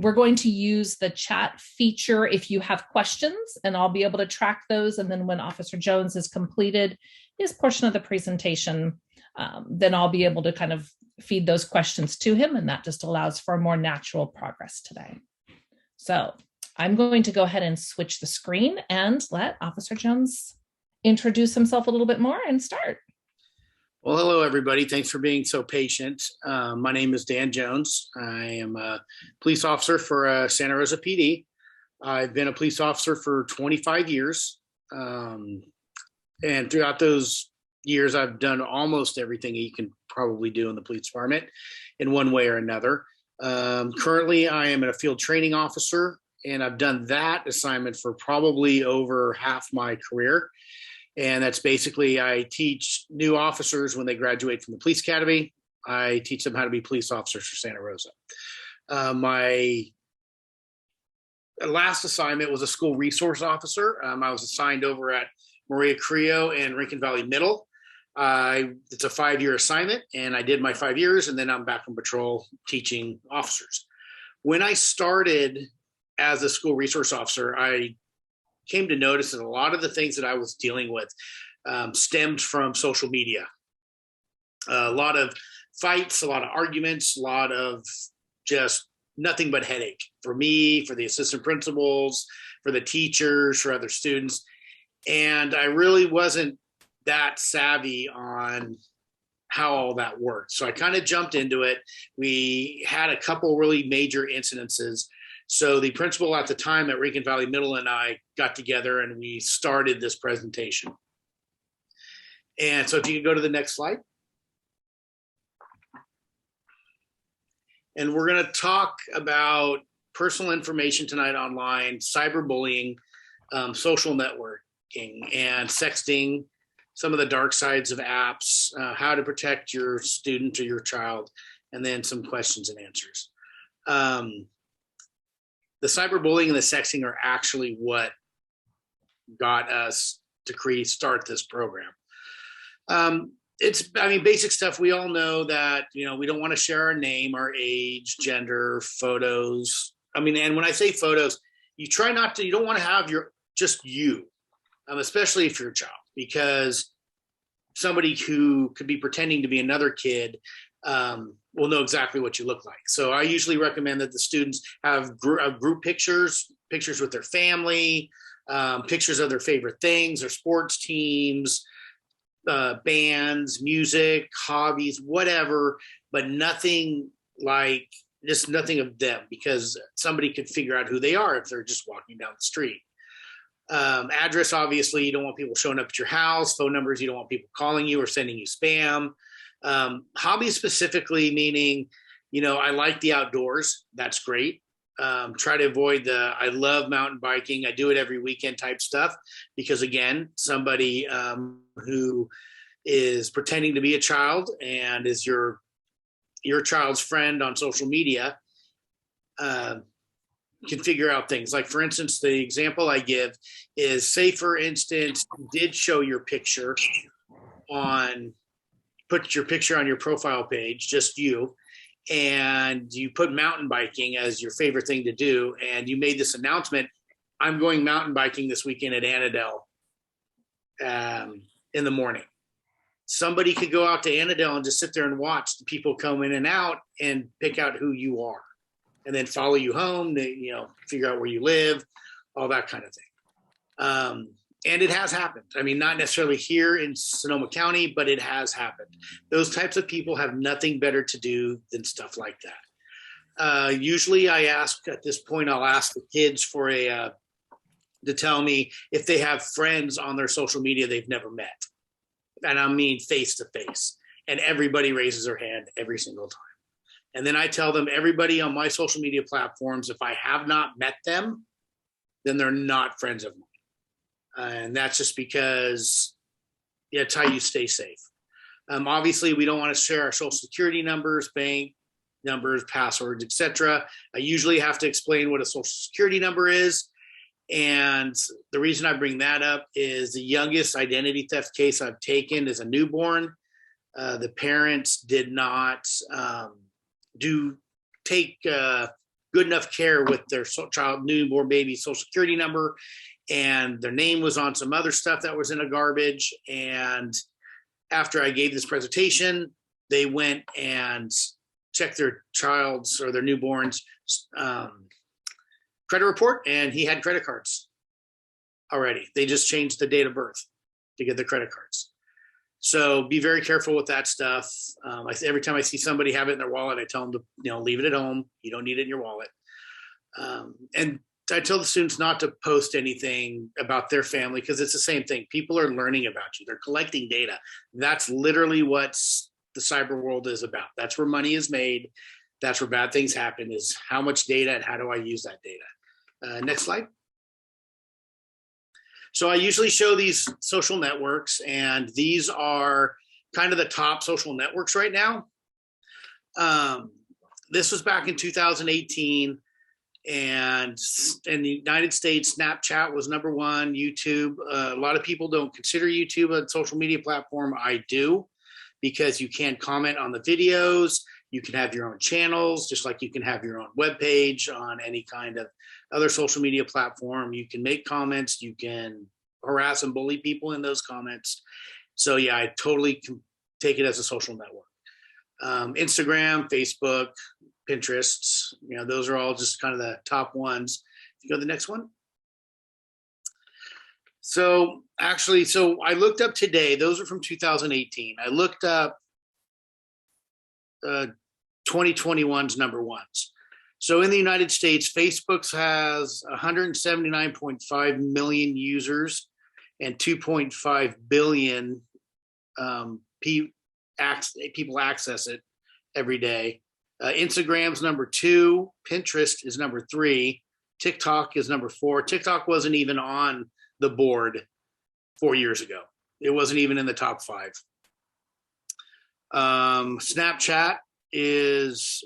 we're going to use the chat feature if you have questions, and I'll be able to track those. And then when Officer Jones has completed his portion of the presentation, then I'll be able to kind of feed those questions to him, and that just allows for a more natural progress today. So I'm going to go ahead and switch the screen and let Officer Jones introduce himself a little bit more and start. Well, hello, everybody. Thanks for being so patient. My name is Dan Jones. I am a police officer for Santa Rosa PD. I've been a police officer for 25 years. And throughout those years, I've done almost everything you can probably do in the police department in one way or another. Currently, I am a field training officer, and I've done that assignment for probably over half my career. And that's basically, I teach new officers when they graduate from the police academy. I teach them how to be police officers for Santa Rosa. My last assignment was a school resource officer. I was assigned over at Maria Creo and Rincon Valley Middle. It's a 5-year assignment, and I did my 5 years, and then I'm back on patrol teaching officers. When I started as a school resource officer, I came to notice that a lot of the things that I was dealing with stemmed from social media. A lot of fights, a lot of arguments, a lot of just nothing but headache for me, for the assistant principals, for the teachers, for other students. And I really wasn't that savvy on how all that worked. So I kind of jumped into it. We had a couple really major incidences. So the principal at the time at Rincon Valley Middle and I got together and we started this presentation. And so if you can go to the next slide. And we're going to talk about personal information tonight online, cyberbullying, social networking, and sexting, some of the dark sides of apps, how to protect your student or your child, and then some questions and answers. The cyberbullying and the sexting are actually what got us to start this program. Basic stuff. We all know that, we don't want to share our name, our age, gender, photos. And when I say photos, you don't want to have just you, especially if you're a child, because somebody who could be pretending to be another kid will know exactly what you look like. So I usually recommend that the students have group pictures with their family, pictures of their favorite things, their sports teams, bands, music, hobbies, whatever, but nothing of them, because somebody could figure out who they are if they're just walking down the street. Address, obviously, you don't want people showing up at your house. Phone numbers, you don't want people calling you or sending you spam. Hobbies specifically, meaning, I like the outdoors. That's great. Try to avoid I love mountain biking. I do it every weekend type stuff, because again, somebody who is pretending to be a child and is your child's friend on social media can figure out things. Like, for instance, the example I give is, say, for instance, you did show your picture put your picture on your profile page, just you, and you put mountain biking as your favorite thing to do, and you made this announcement, I'm going mountain biking this weekend at Annandale in the morning. Somebody could go out to Annandale and just sit there and watch the people come in and out and pick out who you are, and then follow you home, figure out where you live, all that kind of thing. And it has happened. Not necessarily here in Sonoma County, but it has happened. Those types of people have nothing better to do than stuff like that. Usually at this point, I'll ask the kids to tell me if they have friends on their social media they've never met. And I mean face to face. And everybody raises their hand every single time. And then I tell them, everybody on my social media platforms, if I have not met them, then they're not friends of mine. And that's just because it's how you stay safe. Obviously, we don't want to share our social security numbers, bank numbers, passwords, etc. I usually have to explain what a social security number is. And the reason I bring that up is the youngest identity theft case I've taken is a newborn. The parents did not take good good enough care with their child, newborn baby social security number, and their name was on some other stuff that was in a garbage. And after I gave this presentation, they went and checked their child's or their newborn's credit report, and he had credit cards already. They just changed the date of birth to get the credit cards. So be very careful with that stuff. Every time I see somebody have it in their wallet, I tell them to, leave it at home. You don't need it in your wallet. And I tell the students not to post anything about their family, because it's the same thing. People are learning about you. They're collecting data. That's literally what the cyber world is about. That's where money is made. That's where bad things happen, is how much data and how do I use that data. Next slide. So I usually show these social networks, and these are kind of the top social networks right now. This was back in 2018. And in the United States, Snapchat was number one. YouTube, a lot of people don't consider YouTube a social media platform. I do, because you can comment on the videos. You can have your own channels, just like you can have your own webpage on any kind of other social media platform. You can make comments. You can harass and bully people in those comments. So yeah, I totally can take it as a social network. Instagram, Facebook, Pinterest, those are all just kind of the top ones. If you go to the next one. So actually, I looked up today, those are from 2018. I looked up 2021's number ones. So in the United States, Facebook has 179.5 million users and 2.5 billion people access it every day. Instagram's number 2, Pinterest is number 3, TikTok is number 4. TikTok wasn't even on the board 4 years ago. It wasn't even in the top 5. Snapchat is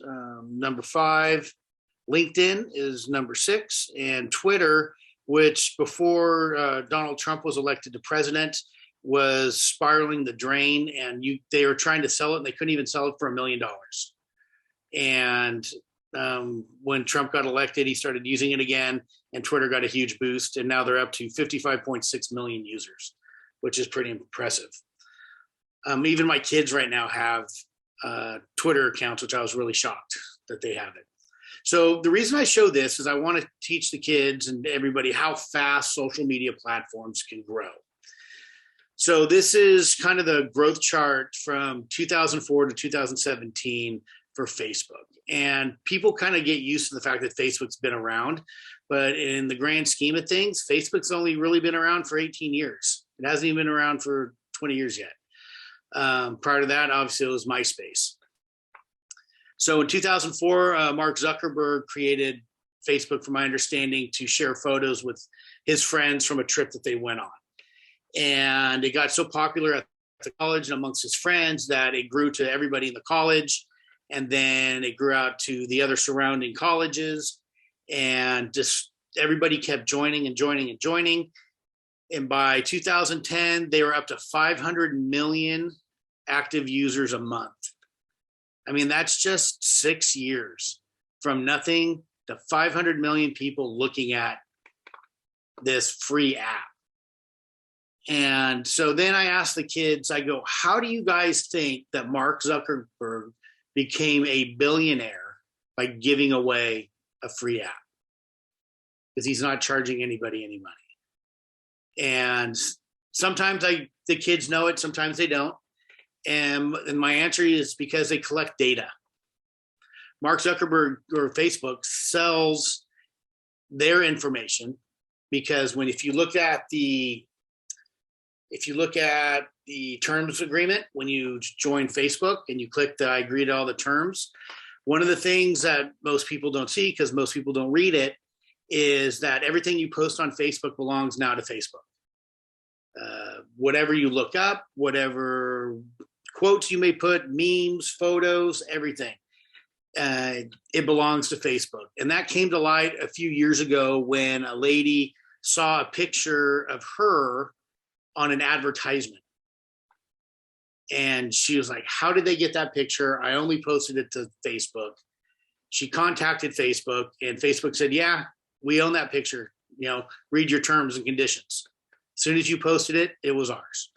number 5. LinkedIn is number 6, and Twitter, which before Donald Trump was elected to president, was spiraling the drain, and they were trying to sell it, and they couldn't even sell it for $1 million. And when Trump got elected, he started using it again, and Twitter got a huge boost, and now they're up to 55.6 million users, which is pretty impressive. Even my kids right now have Twitter accounts, which I was really shocked that they have it. So the reason I show this is I want to teach the kids and everybody how fast social media platforms can grow. So this is kind of the growth chart from 2004 to 2017 for Facebook. And people kind of get used to the fact that Facebook's been around, but in the grand scheme of things, Facebook's only really been around for 18 years. It hasn't even been around for 20 years yet. Prior to that, obviously, it was MySpace. So in 2004, Mark Zuckerberg created Facebook, from my understanding, to share photos with his friends from a trip that they went on. And it got so popular at the college and amongst his friends that it grew to everybody in the college. And then it grew out to the other surrounding colleges, and just everybody kept joining and joining and joining. And by 2010, they were up to 500 million active users a month. I mean, that's just 6 years from nothing to 500 million people looking at this free app. And so then I asked the kids, I go, how do you guys think that Mark Zuckerberg became a billionaire by giving away a free app? Because he's not charging anybody any money. And sometimes the kids know it, sometimes they don't. And my answer is because they collect data. Mark Zuckerberg, or Facebook, sells their information, because if you look at the terms agreement, when you join Facebook and you click the I agree to all the terms, one of the things that most people don't see, because most people don't read it, is that everything you post on Facebook belongs now to Facebook. Whatever you look up, whatever quotes you may put, memes, photos, everything, it belongs to Facebook. And that came to light a few years ago when a lady saw a picture of her on an advertisement. And she was like, how did they get that picture? I only posted it to Facebook. She contacted Facebook, and Facebook said, yeah, we own that picture. Read your terms and conditions. As soon as you posted it, it was ours.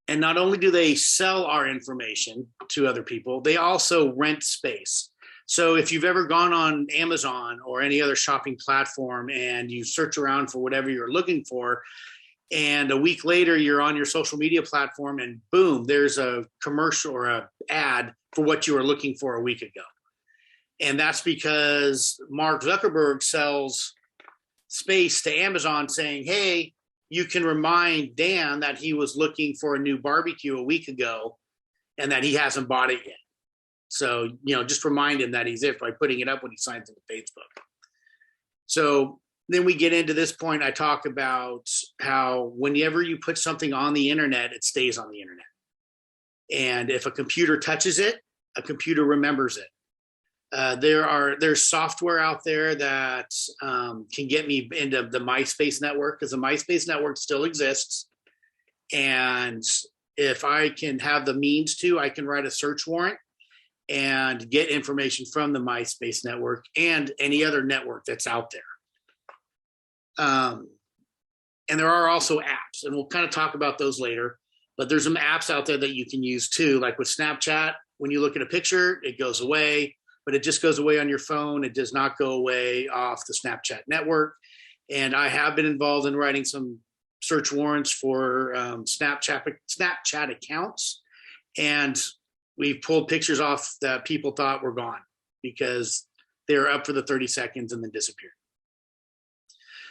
And not only do they sell our information to other people, they also rent space. So if you've ever gone on Amazon or any other shopping platform and you search around for whatever you're looking for, and a week later you're on your social media platform and boom, there's a commercial or an ad for what you were looking for a week ago. And that's because Mark Zuckerberg sells space to Amazon saying, hey, you can remind Dan that he was looking for a new barbecue a week ago and that he hasn't bought it yet. So, just remind him that he's it by putting it up when he signs into Facebook. So then we get into this point. I talk about how whenever you put something on the internet, it stays on the internet. And if a computer touches it, a computer remembers it. There's software out there that can get me into the MySpace network, because the MySpace network still exists. And if I can have the means to, I can write a search warrant and get information from the MySpace network and any other network that's out there. And there are also apps, and we'll kind of talk about those later, but there's some apps out there that you can use too. Like with Snapchat, when you look at a picture, it goes away, but it just goes away on your phone. It does not go away off the Snapchat network. And I have been involved in writing some search warrants for Snapchat accounts. And we've pulled pictures off that people thought were gone because they were up for the 30 seconds and then disappeared.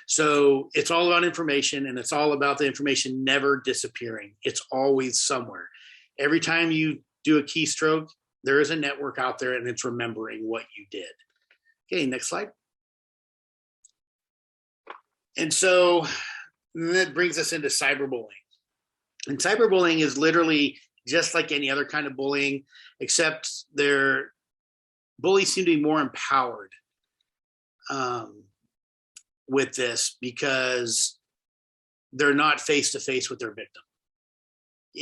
So it's all about information, and it's all about the information never disappearing. It's always somewhere. Every time you do a keystroke, there is a network out there and it's remembering what you did. Okay, next slide. And so that brings us into cyberbullying. And cyberbullying is literally just like any other kind of bullying, except bullies seem to be more empowered with this because they're not face to face with their victim.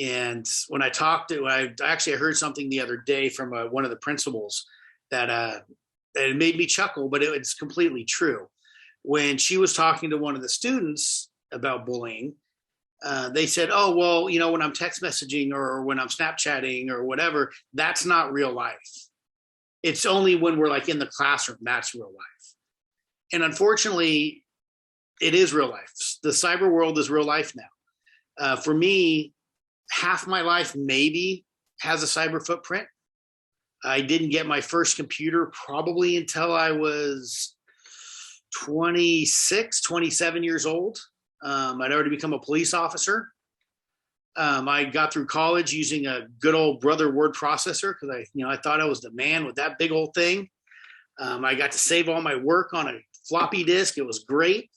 And when I heard something the other day from one of the principals that it made me chuckle, but it's completely true. When she was talking to one of the students about bullying, they said, oh, well, when I'm text messaging or when I'm Snapchatting or whatever, that's not real life. It's only when we're like in the classroom, that's real life. And unfortunately, it is real life. The cyber world is real life now. For me, half my life maybe has a cyber footprint. I didn't get my first computer probably until I was 26, 27 years old. I'd already become a police officer. I got through college using a good old brother word processor because I thought I was the man with that big old thing. I got to save all my work on a floppy disk. It was great,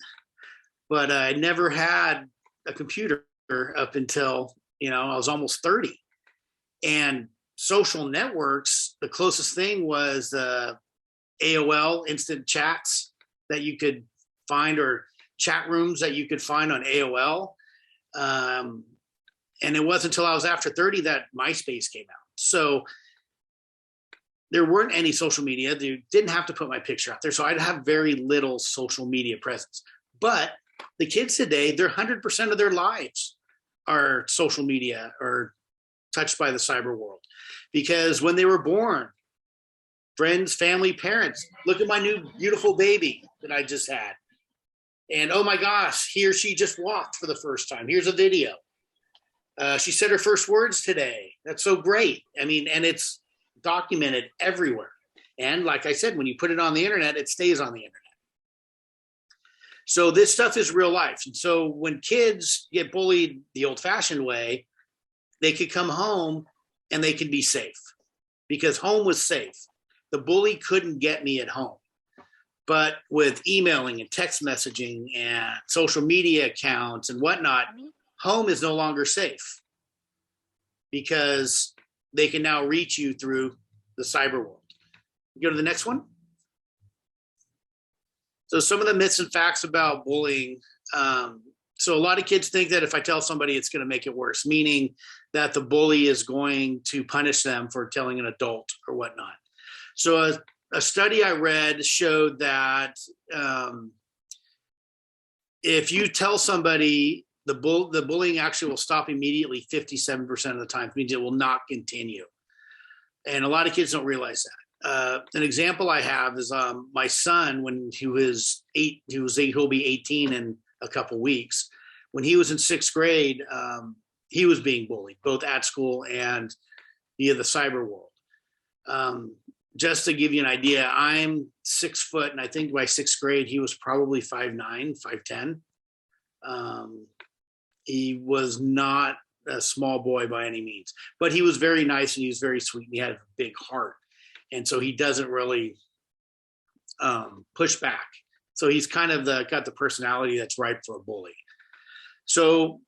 but I never had a computer up until I was almost 30. And social networks, the closest thing was AOL instant chats that you could find, or chat rooms that you could find on AOL. And it wasn't until I was after 30 that MySpace came out. So there weren't any social media. They didn't have to put my picture out there. So I'd have very little social media presence. But the kids today, 100% of their lives are social media or touched by the cyber world. Because when they were born, friends, family, parents, look at my new beautiful baby that I just had. And oh my gosh, he or she just walked for the first time. Here's a video. She said her first words today. That's so great. I mean, and it's documented everywhere. And like I said, when you put it on the internet, it stays on the internet. So this stuff is real life. And so when kids get bullied the old-fashioned way, they could come home and they could be safe because home was safe. The bully couldn't get me at home. But with emailing and text messaging and social media accounts and whatnot, home is no longer safe because they can now reach you through the cyber world. Go to the next one. So some of the myths and facts about bullying. So a lot of kids think that if I tell somebody, it's going to make it worse, meaning that the bully is going to punish them for telling an adult or whatnot. So a study I read showed that if you tell somebody the bullying actually will stop immediately 57% of the time, it means it will not continue. And a lot of kids don't realize that. An example I have is my son, when he was 8, he'll be 18 in a couple weeks. When he was in 6th grade, he was being bullied, both at school and via the cyber world. Just to give you an idea, I'm 6 foot, and I think by 6th grade, he was probably 5'9", 5'10". He was not a small boy by any means, but he was very nice and he was very sweet and he had a big heart. And so he doesn't really push back. So he's kind of got the personality that's ripe for a bully. So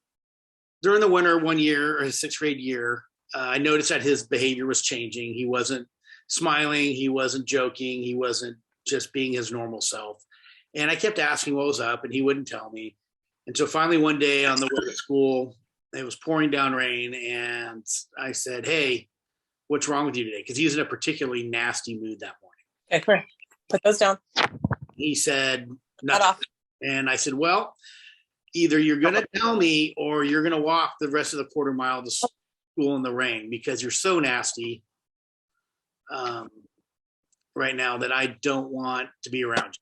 during the winter one year, or his 6th grade year, I noticed that his behavior was changing. He wasn't smiling. He wasn't joking. He wasn't just being his normal self. And I kept asking what was up and he wouldn't tell me. And so finally one day on the way to school, it was pouring down rain. And I said, "Hey, what's wrong with you today?" Because he was in a particularly nasty mood that morning. Okay, come here. Put those down. He said, "Nothing." And I said, "Well, either you're going to tell me or you're going to walk the rest of the quarter mile to school in the rain because you're so nasty right now that I don't want to be around you."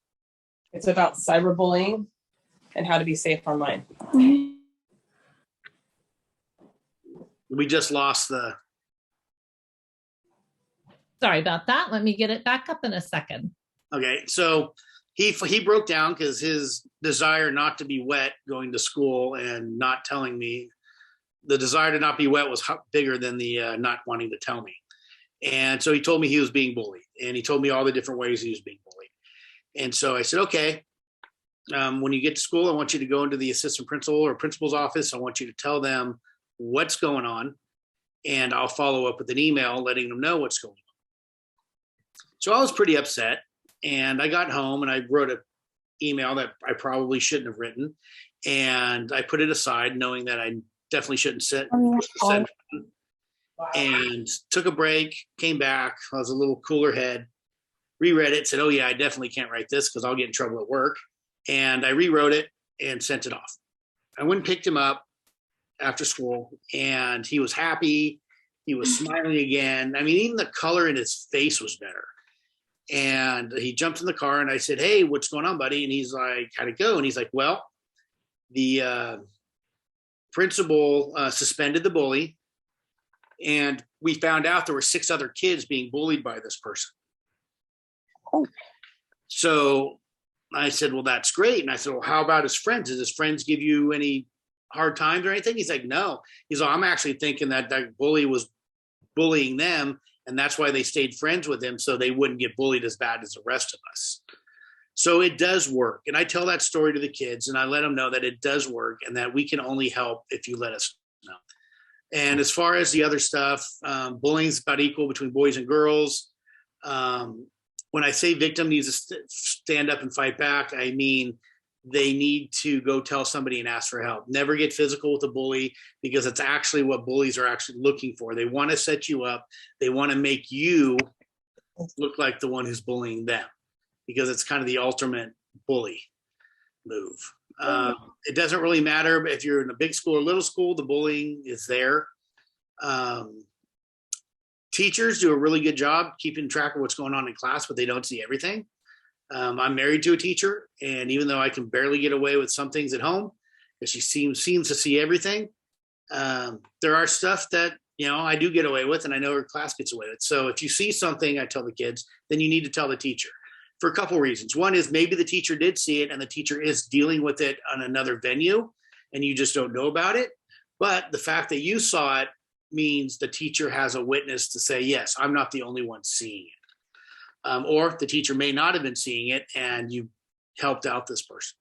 It's about cyberbullying and how to be safe online. We just lost the... Sorry about that. Let me get it back up in a second. Okay, so he broke down because his desire not to be wet going to school and not telling me, the desire to not be wet was bigger than the not wanting to tell me. And so he told me he was being bullied, and he told me all the different ways he was being bullied. And so I said, "Okay, when you get to school, I want you to go into the assistant principal or principal's office. I want you to tell them what's going on, and I'll follow up with an email letting them know what's going on." So I was pretty upset, and I got home and I wrote an email that I probably shouldn't have written, and I put it aside knowing that I definitely shouldn't send, and took a break, came back. I was a little cooler head, reread it, said, "Oh yeah, I definitely can't write this because I'll get in trouble at work." And I rewrote it and sent it off. I went and picked him up after school, and he was happy. He was smiling again. I mean, even the color in his face was better. And he jumped in the car, and I said, "Hey, what's going on, buddy?" And he's like, "How'd it go?" And he's like, "Well, the principal suspended the bully, and we found out there were 6 other kids being bullied by this person." Oh. So I said, "Well, that's great." And I said, "Well, how about his friends? Did his friends give you any hard times or anything?" He's like, "No." He's like, "I'm actually thinking that that bully was bullying them, and that's why they stayed friends with him, so they wouldn't get bullied as bad as the rest of us." So it does work. And I tell that story to the kids, and I let them know that it does work and that we can only help if you let us know. And as far as the other stuff, bullying is about equal between boys and girls. When I say victim needs to stand up and fight back, I mean they need to go tell somebody and ask for help. Never get physical with a bully, because it's actually what bullies are actually looking for. They want to set you up. They want to make you look like the one who's bullying them, because it's kind of the ultimate bully move. It doesn't really matter if you're in a big school or little school, the bullying is there. Teachers do a really good job keeping track of what's going on in class, but they don't see everything. I'm married to a teacher, and even though I can barely get away with some things at home, because she seems to see everything, there are stuff that, I do get away with, and I know her class gets away with. So if you see something, I tell the kids, then you need to tell the teacher for a couple of reasons. One is maybe the teacher did see it and the teacher is dealing with it on another venue and you just don't know about it. But the fact that you saw it means the teacher has a witness to say, yes, I'm not the only one seeing it. Or the teacher may not have been seeing it and you helped out this person.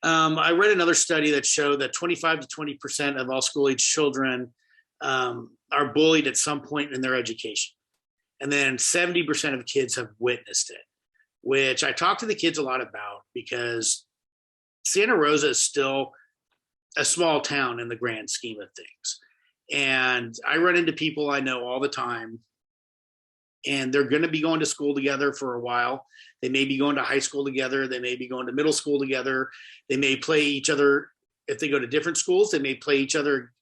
I read another study that showed that 25 to 20% of all school-age children are bullied at some point in their education. And then 70% of kids have witnessed it, which I talk to the kids a lot about, because Santa Rosa is still a small town in the grand scheme of things. And I run into people I know all the time and they're going to be going to school together for a while. They may be going to high school together. They may be going to middle school together. They may play each other. If they go to different schools, they may play each other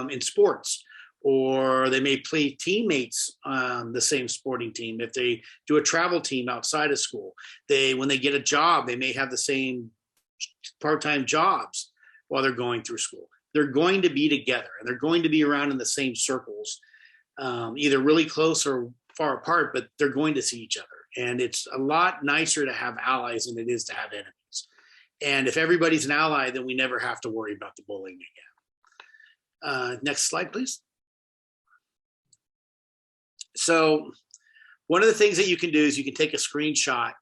in sports, or they may play teammates on the same sporting team. If they do a travel team outside of school, when they get a job, they may have the same part-time jobs while they're going through school. They're going to be together, and they're going to be around in the same circles, either really close or far apart, but they're going to see each other. And it's a lot nicer to have allies than it is to have enemies. And if everybody's an ally, then we never have to worry about the bullying again. Next slide, please. So one of the things that you can do is you can take a screenshot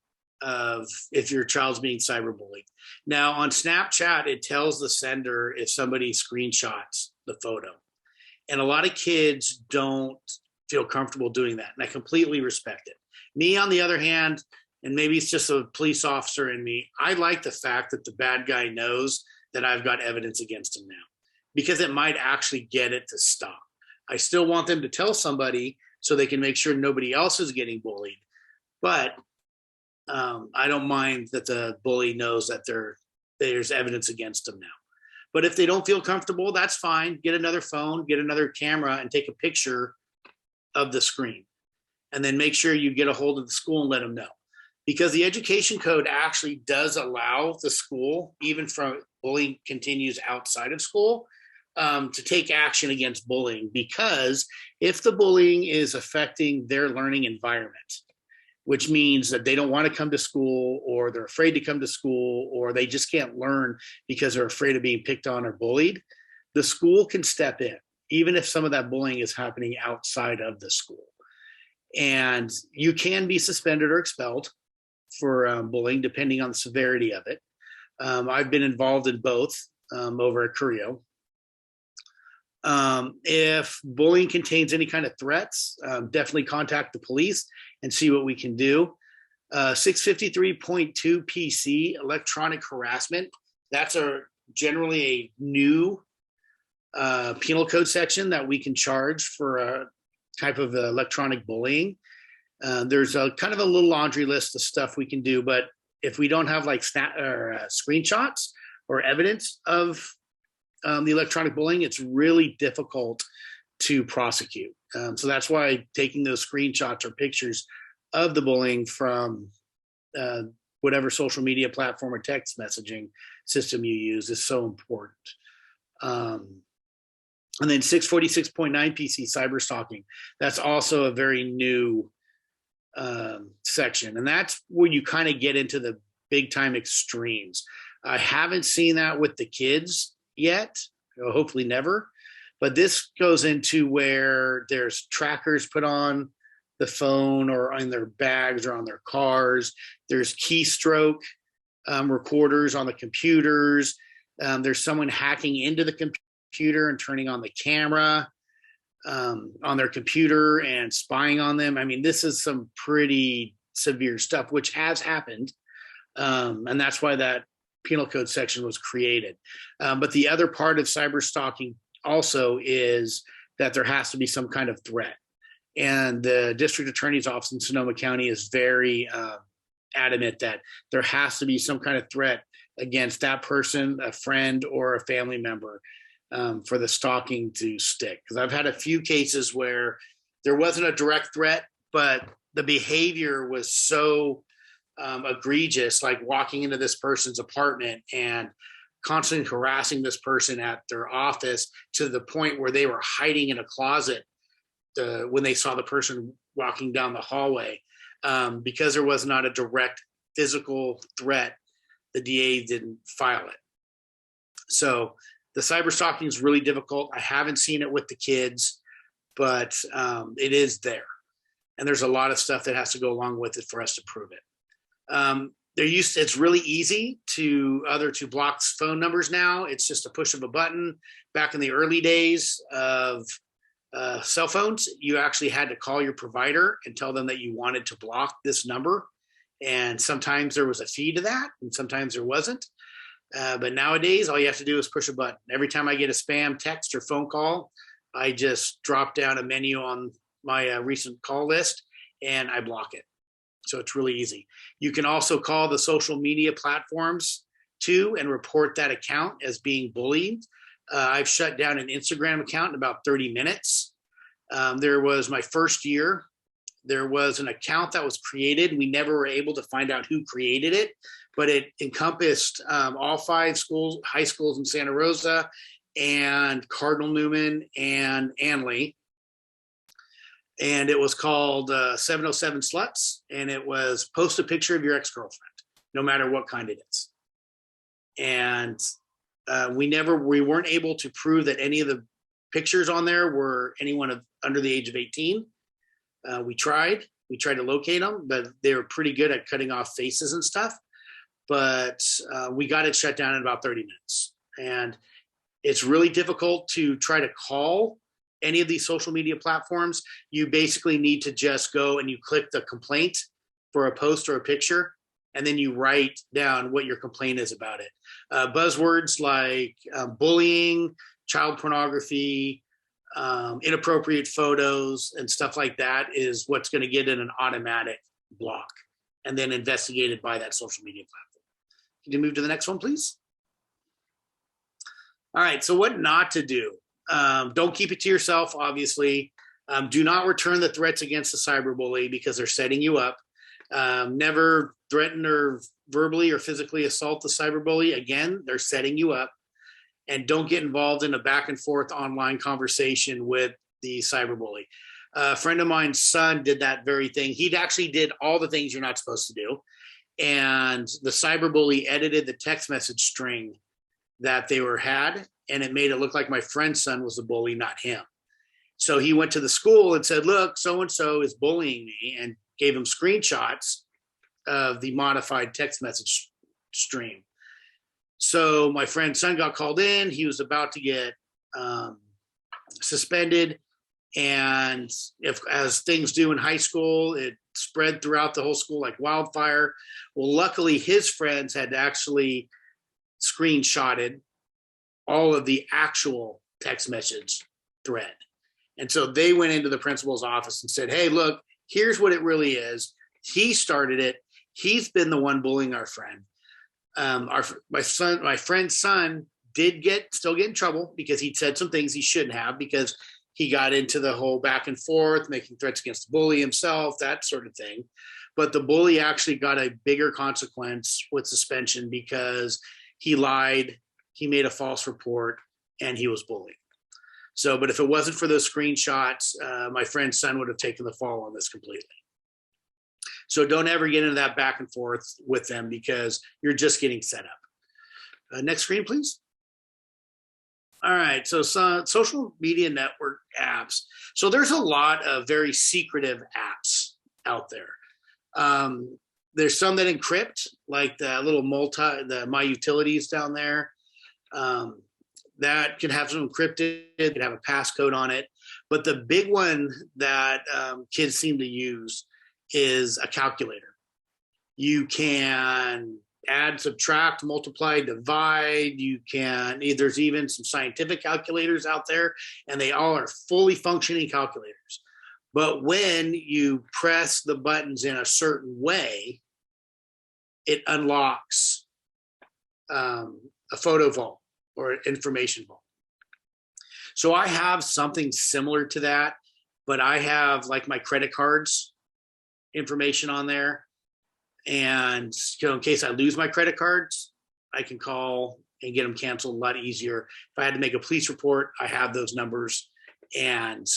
of if your child's being cyberbullied. Now on Snapchat, it tells the sender if somebody screenshots the photo. And a lot of kids don't feel comfortable doing that. And I completely respect it. Me, on the other hand, and maybe it's just a police officer in me, I like the fact that the bad guy knows that I've got evidence against him now, because it might actually get it to stop. I still want them to tell somebody so they can make sure nobody else is getting bullied. But I don't mind that the bully knows that there's evidence against them now. But if they don't feel comfortable, that's fine. Get another phone, get another camera, and take a picture of the screen. And then make sure you get a hold of the school and let them know. Because the education code actually does allow the school, even from bullying continues outside of school, to take action against bullying. Because if the bullying is affecting their learning environment, which means that they don't want to come to school, or they're afraid to come to school, or they just can't learn because they're afraid of being picked on or bullied, the school can step in, even if some of that bullying is happening outside of the school. And you can be suspended or expelled for bullying, depending on the severity of it. I've been involved in both over at Curio. If bullying contains any kind of threats, definitely contact the police and see what we can do. 653.2 Pc Electronic Harassment. That's generally a new penal code section that we can charge for a type of electronic bullying. There's a kind of a little laundry list of stuff we can do, but if we don't have like screenshots or evidence of the electronic bullying, it's really difficult to prosecute. So that's why taking those screenshots or pictures of the bullying from whatever social media platform or text messaging system you use is so important. And then 646.9 PC cyber stalking. That's also a very new section. And that's where you kind of get into the big time extremes. I haven't seen that with the kids yet, hopefully never. But this goes into where there's trackers put on the phone or on their bags or on their cars. There's keystroke recorders on the computers. There's someone hacking into the computer and turning on the camera on their computer and spying on them. I mean, this is some pretty severe stuff, which has happened. And that's why that penal code section was created. But the other part of cyber stalking also is that there has to be some kind of threat. And the district attorney's office in Sonoma County is very adamant that there has to be some kind of threat against that person, a friend, or a family member for the stalking to stick. Because I've had a few cases where there wasn't a direct threat, but the behavior was so egregious, like walking into this person's apartment and constantly harassing this person at their office to the point where they were hiding in a closet when they saw the person walking down the hallway. Because there was not a direct physical threat, the DA didn't file it. So the cyber stalking is really difficult. I haven't seen it with the kids, but it is there. And there's a lot of stuff that has to go along with it for us to prove it. It's really easy to block phone numbers now. It's just a push of a button. Back in the early days of cell phones, you actually had to call your provider and tell them that you wanted to block this number. And sometimes there was a fee to that, and sometimes there wasn't. But nowadays, all you have to do is push a button. Every time I get a spam text or phone call, I just drop down a menu on my recent call list, and I block it. So it's really easy. You can also call the social media platforms too and report that account as being bullied. I've shut down an Instagram account in about 30 minutes. There was my first year. There was an account that was created. We never were able to find out who created it, but it encompassed all 5 schools, high schools in Santa Rosa and Cardinal Newman and Anley. And it was called 707 Sluts. And it was post a picture of your ex-girlfriend, no matter what kind it is. And we weren't able to prove that any of the pictures on there were anyone under the age of 18. We tried to locate them, but they were pretty good at cutting off faces and stuff. But we got it shut down in about 30 minutes. And it's really difficult to try to call any of these social media platforms. You basically need to just go and you click the complaint for a post or a picture, and then you write down what your complaint is about it. Buzzwords like bullying, child pornography, inappropriate photos, and stuff like that is what's going to get in an automatic block and then investigated by that social media platform. Can you move to the next one, please? All right, so what not to do. Don't keep it to yourself, obviously. Do not return the threats against the cyberbully because they're setting you up. Never threaten or verbally or physically assault the cyberbully. Again, they're setting you up. And don't get involved in a back and forth online conversation with the cyberbully. A friend of mine's son did that very thing. He actually did all the things you're not supposed to do. And the cyberbully edited the text message string that they had, and it made it look like my friend's son was the bully, not him. So he went to the school and said, look, so-and-so is bullying me, and gave him screenshots of the modified text message stream. So my friend's son got called in. He was about to get suspended. And as things do in high school, it spread throughout the whole school like wildfire. Well, luckily his friends had actually screenshotted all of the actual text message thread. And so they went into the principal's office and said, hey, look, here's what it really is. He started it. He's been the one bullying our friend. My friend's son still get in trouble because he'd said some things he shouldn't have, because he got into the whole back and forth, making threats against the bully himself, that sort of thing. But the bully actually got a bigger consequence with suspension because he lied, he made a false report, and he was bullied. So, but if it wasn't for those screenshots, my friend's son would have taken the fall on this completely. So don't ever get into that back and forth with them because you're just getting set up. Next screen, please. All right, so some social media network apps. So there's a lot of very secretive apps out there. There's some that encrypt, like the little the My Utilities down there. That can have some encrypted, it can have a passcode on it. But the big one that kids seem to use is a calculator. You can add, subtract, multiply, divide. You can, there's even some scientific calculators out there, and they all are fully functioning calculators. But when you press the buttons in a certain way, it unlocks a photo vault or information vault. So I have something similar to that, but I have like my credit cards information on there. And in case I lose my credit cards, I can call and get them canceled a lot easier. If I had to make a police report, I have those numbers and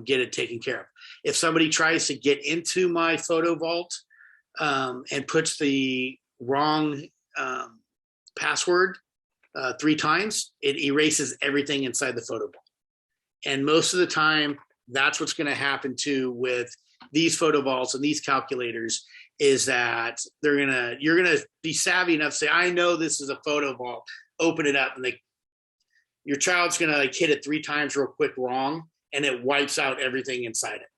get it taken care of. If somebody tries to get into my photo vault and puts the wrong password 3 times, it erases everything inside the photo vault. And most of the time, that's what's going to happen too with these photo vaults and these calculators, is that you're gonna be savvy enough to say, I know this is a photo vault, open it up, and your child's gonna hit it 3 times real quick wrong, and it wipes out everything inside it.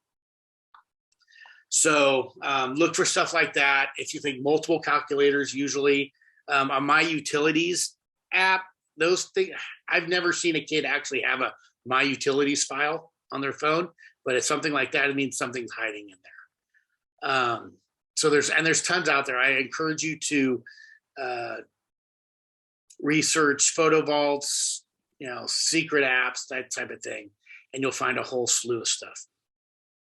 So look for stuff like that. If you think multiple calculators, usually on My Utilities app, those things, I've never seen a kid actually have a My Utilities file on their phone, but it's something like that. It means something's hiding in there. So there's tons out there. I encourage you to research photo vaults, secret apps, that type of thing, and you'll find a whole slew of stuff.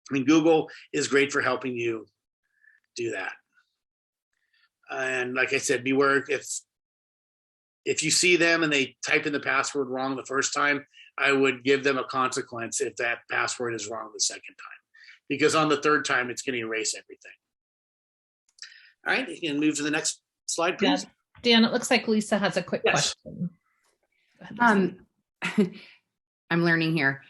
I mean, Google is great for helping you do that. And like I said, beware if you see them and they type in the password wrong the first time, I would give them a consequence if that password is wrong the second time, because on the third time, it's going to erase everything. All right, you can move to the next slide, please. Yeah. Dan, it looks like Lisa has a quick question. I'm learning here.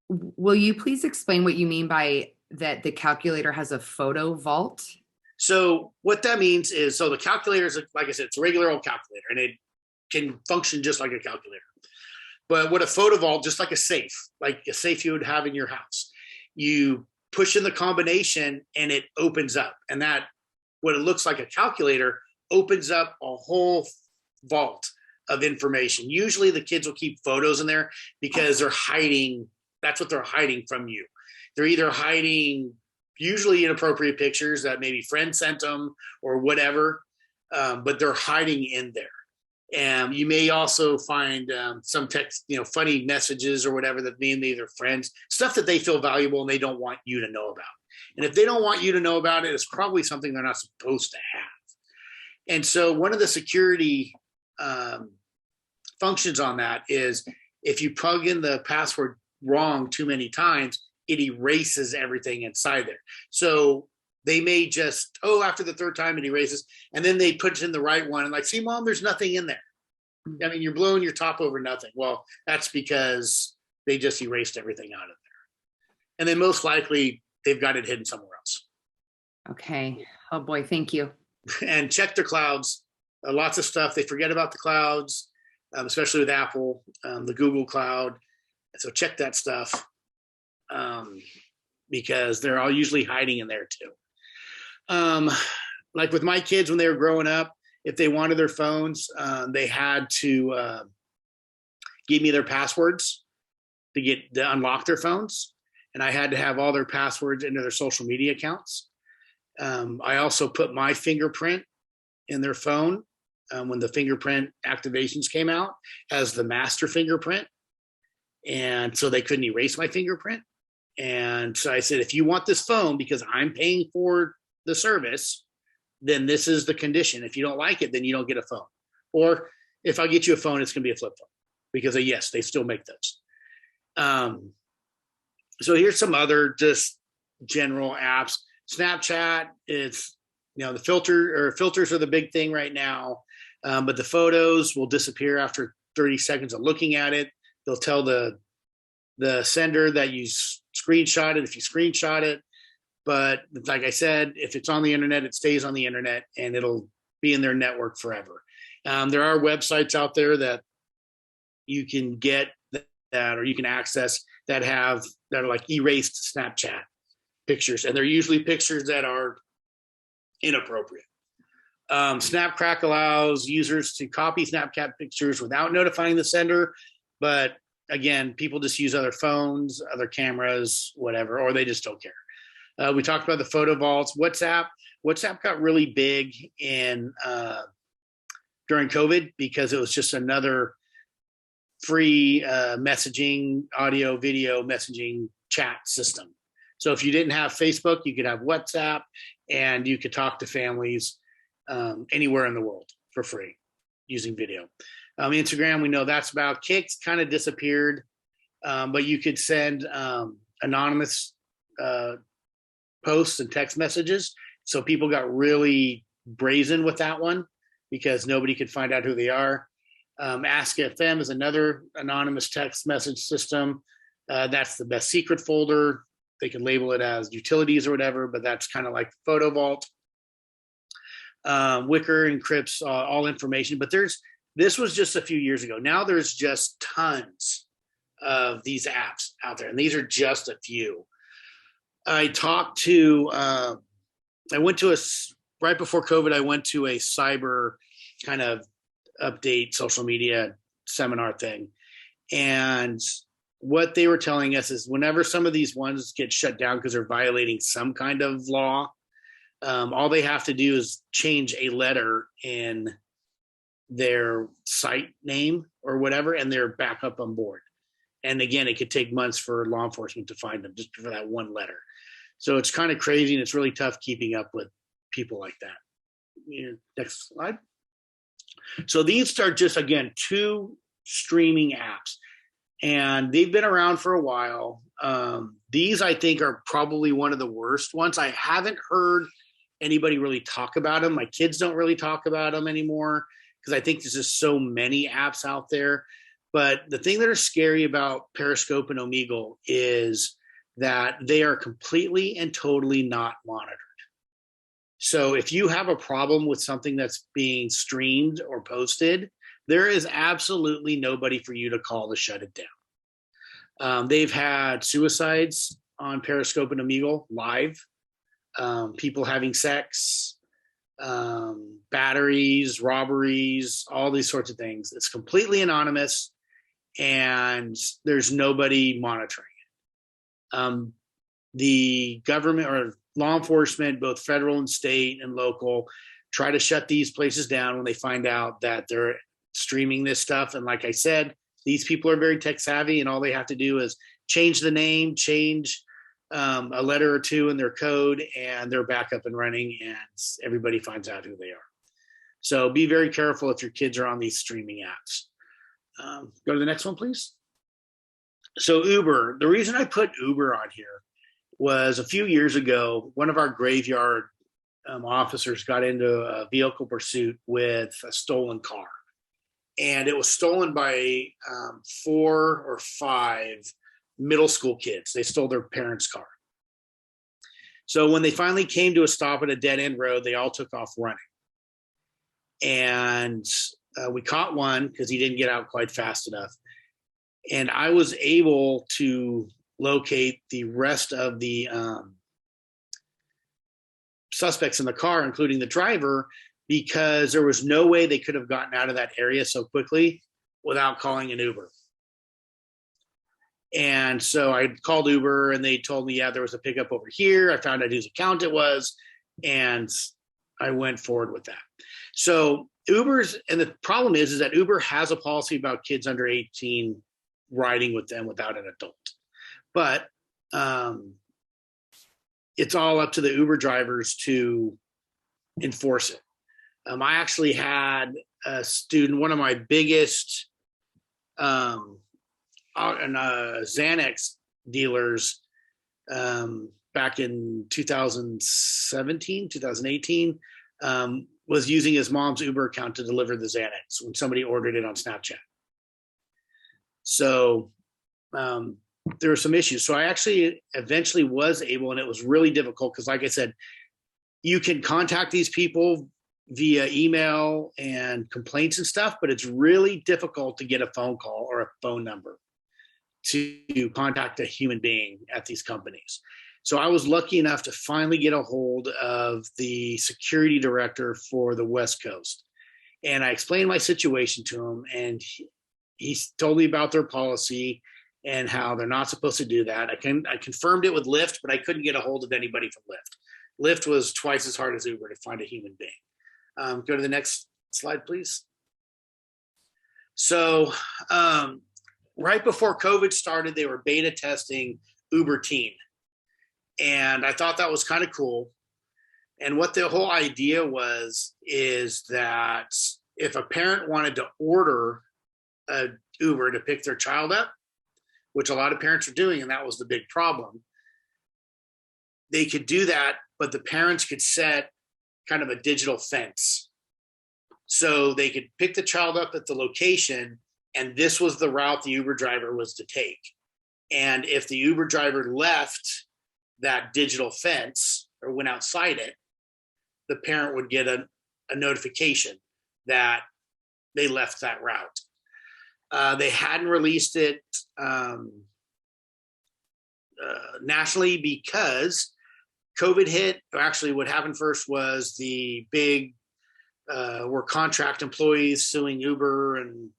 Will you please explain what you mean by that the calculator has a photo vault? So what that means is, so the calculator is, like I said, it's a regular old calculator, and it can function just like a calculator. But what a photo vault, just like a safe you would have in your house, you push in the combination and it opens up. And that, what it looks like a calculator, opens up a whole vault of information. Usually the kids will keep photos in there because they're hiding. That's what they're hiding from you. They're either hiding usually inappropriate pictures that maybe friends sent them or whatever, but they're hiding in there. And you may also find some text, funny messages or whatever that mean either friends, stuff that they feel valuable and they don't want you to know about. And if they don't want you to know about it, it's probably something they're not supposed to have. And so one of the security functions on that is if you plug in the password wrong too many times, it erases everything inside there. So they may just, after the third time it erases, and then they put in the right one and like, see, Mom, there's nothing in there. I mean, you're blowing your top over nothing. Well, that's because they just erased everything out of there. And then most likely they've got it hidden somewhere else. Okay. Oh boy, thank you. And check their clouds. Lots of stuff. They forget about the clouds, especially with Apple, the Google Cloud. So check that stuff because they're all usually hiding in there too. Like with my kids when they were growing up, if they wanted their phones, they had to give me their passwords to unlock their phones. And I had to have all their passwords into their social media accounts. I also put my fingerprint in their phone when the fingerprint activations came out as the master fingerprint. And so they couldn't erase my fingerprint. And so I said, if you want this phone, because I'm paying for the service, then this is the condition. If you don't like it, then you don't get a phone. Or if I get you a phone, it's going to be a flip phone because yes, they still make those. So here's some other just general apps. Snapchat, it's, the filters are the big thing right now. But the photos will disappear after 30 seconds of looking at it. They'll tell the sender that you screenshot it if you screenshot it. But like I said, if it's on the internet, it stays on the internet and it'll be in their network forever. There are websites out there that you can get that or you can access that are like erased Snapchat pictures. And they're usually pictures that are inappropriate. Snapcrack allows users to copy Snapchat pictures without notifying the sender. But again, people just use other phones, other cameras, whatever, or they just don't care. We talked about the photo vaults. WhatsApp got really big during COVID because it was just another free messaging, audio, video messaging chat system. So if you didn't have Facebook, you could have WhatsApp and you could talk to families anywhere in the world for free using video. Instagram, we know that's about. Kicks kind of disappeared, but you could send anonymous posts and text messages. So people got really brazen with that one because nobody could find out who they are. Ask FM is another anonymous text message system. That's the best secret folder. They can label it as utilities or whatever, but that's kind of like the photo vault. Wicker encrypts all information, but this was just a few years ago. Now there's just tons of these apps out there, and these are just a few. I went to right before COVID, I went to a cyber kind of update social media seminar thing. And what they were telling us is whenever some of these ones get shut down because they're violating some kind of law, all they have to do is change a letter in their site name or whatever, and they're back up on board. And again, it could take months for law enforcement to find them just for that one letter. So it's kind of crazy, and it's really tough keeping up with people like that. Next slide. So these are just, again, 2 streaming apps, and they've been around for a while. These, I think, are probably one of the worst ones. I haven't heard anybody really talk about them. My kids don't really talk about them anymore because I think there's just so many apps out there. But the thing that is scary about Periscope and Omegle is that they are completely and totally not monitored. So if you have a problem with something that's being streamed or posted, there is absolutely nobody for you to call to shut it down. They've had suicides on Periscope and Omegle live, people having sex, batteries, robberies, all these sorts of things. It's completely anonymous, and there's nobody monitoring it. The government or law enforcement, both federal and state and local, try to shut these places down when they find out that they're streaming this stuff. And like I said, these people are very tech savvy, and all they have to do is change the name, change a letter or 2 in their code, and they're back up and running, and everybody finds out who they are. So be very careful if your kids are on these streaming apps. Go to the next one, please. So Uber, the reason I put Uber on here was a few years ago, one of our graveyard officers got into a vehicle pursuit with a stolen car. And it was stolen by 4 or 5 middle school kids. They stole their parents' car. So when they finally came to a stop at a dead-end road, they all took off running. And we caught one because he didn't get out quite fast enough. And I was able to locate the rest of the suspects in the car, including the driver, because there was no way they could have gotten out of that area so quickly without calling an Uber. And so I called Uber, and they told me, yeah, there was a pickup over here. I found out whose account it was, and I went forward with that. So Uber's, and the problem is that Uber has a policy about kids under 18 riding with them without an adult. But it's all up to the Uber drivers to enforce it. I actually had a student, one of my biggest Xanax dealers back in 2017, 2018, was using his mom's Uber account to deliver the Xanax when somebody ordered it on Snapchat. So there were some issues. So I actually eventually was able, and it was really difficult because, like I said, you can contact these people via email and complaints and stuff, but it's really difficult to get a phone call or a phone number to contact a human being at these companies. So I was lucky enough to finally get a hold of the security director for the West Coast. And I explained my situation to him, and he told me about their policy and how they're not supposed to do that. I confirmed it with Lyft, but I couldn't get a hold of anybody from Lyft. Lyft was twice as hard as Uber to find a human being. Go to the next slide, please. So right before COVID started, they were beta testing Uber Teen. And I thought that was kind of cool. And what the whole idea was is that if a parent wanted to order a Uber to pick their child up, which a lot of parents are doing, and that was the big problem, they could do that, but the parents could set kind of a digital fence. So they could pick the child up at the location, and this was the route the Uber driver was to take. And if the Uber driver left that digital fence or went outside it, the parent would get a notification that they left that route. They hadn't released it nationally because COVID hit. Actually, what happened first was the big were contract employees suing Uber and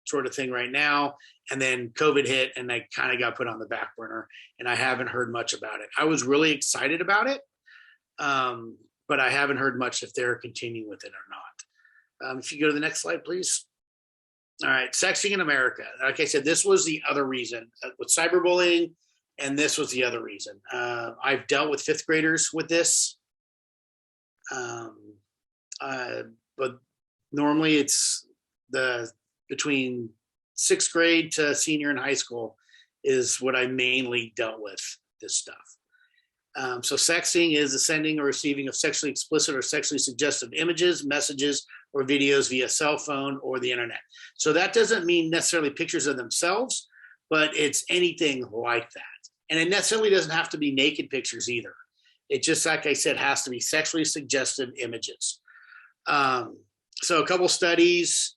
sort of thing right now. And then COVID hit and I kind of got put on the back burner and I haven't heard much about it. I was really excited about it, but I haven't heard much if they're continuing with it or not. If you go to the next slide, please. All right, sexting in America. Like I said, this was the other reason with cyberbullying, and this was the other reason. I've dealt with fifth graders with this, but normally it's between sixth grade to senior in high school is what I mainly dealt with this stuff. So sexting is the sending or receiving of sexually explicit or sexually suggestive images, messages, or videos via cell phone or the internet. So that doesn't mean necessarily pictures of themselves, but it's anything like that. And it necessarily doesn't have to be naked pictures either. It just, like I said, has to be sexually suggestive images. So a couple studies,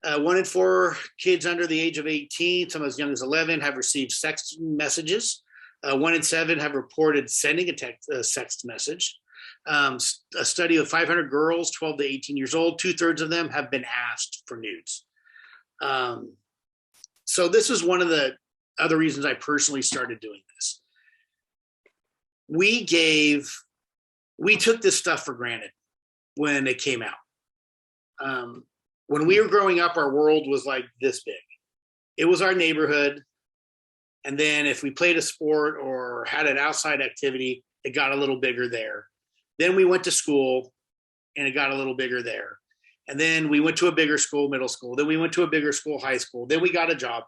1 in 4 kids under the age of 18, some as young as 11, have received sex messages. 1 in 7 have reported sending a sext message. A study of 500 girls, 12 to 18 years old, 2/3 of them have been asked for nudes. So this is one of the other reasons I personally started doing this. We took this stuff for granted when it came out. When we were growing up, our world was like this big. It was our neighborhood. And then if we played a sport or had an outside activity, it got a little bigger there. Then we went to school and it got a little bigger there. And then we went to a bigger school, middle school. Then we went to a bigger school, high school. Then we got a job.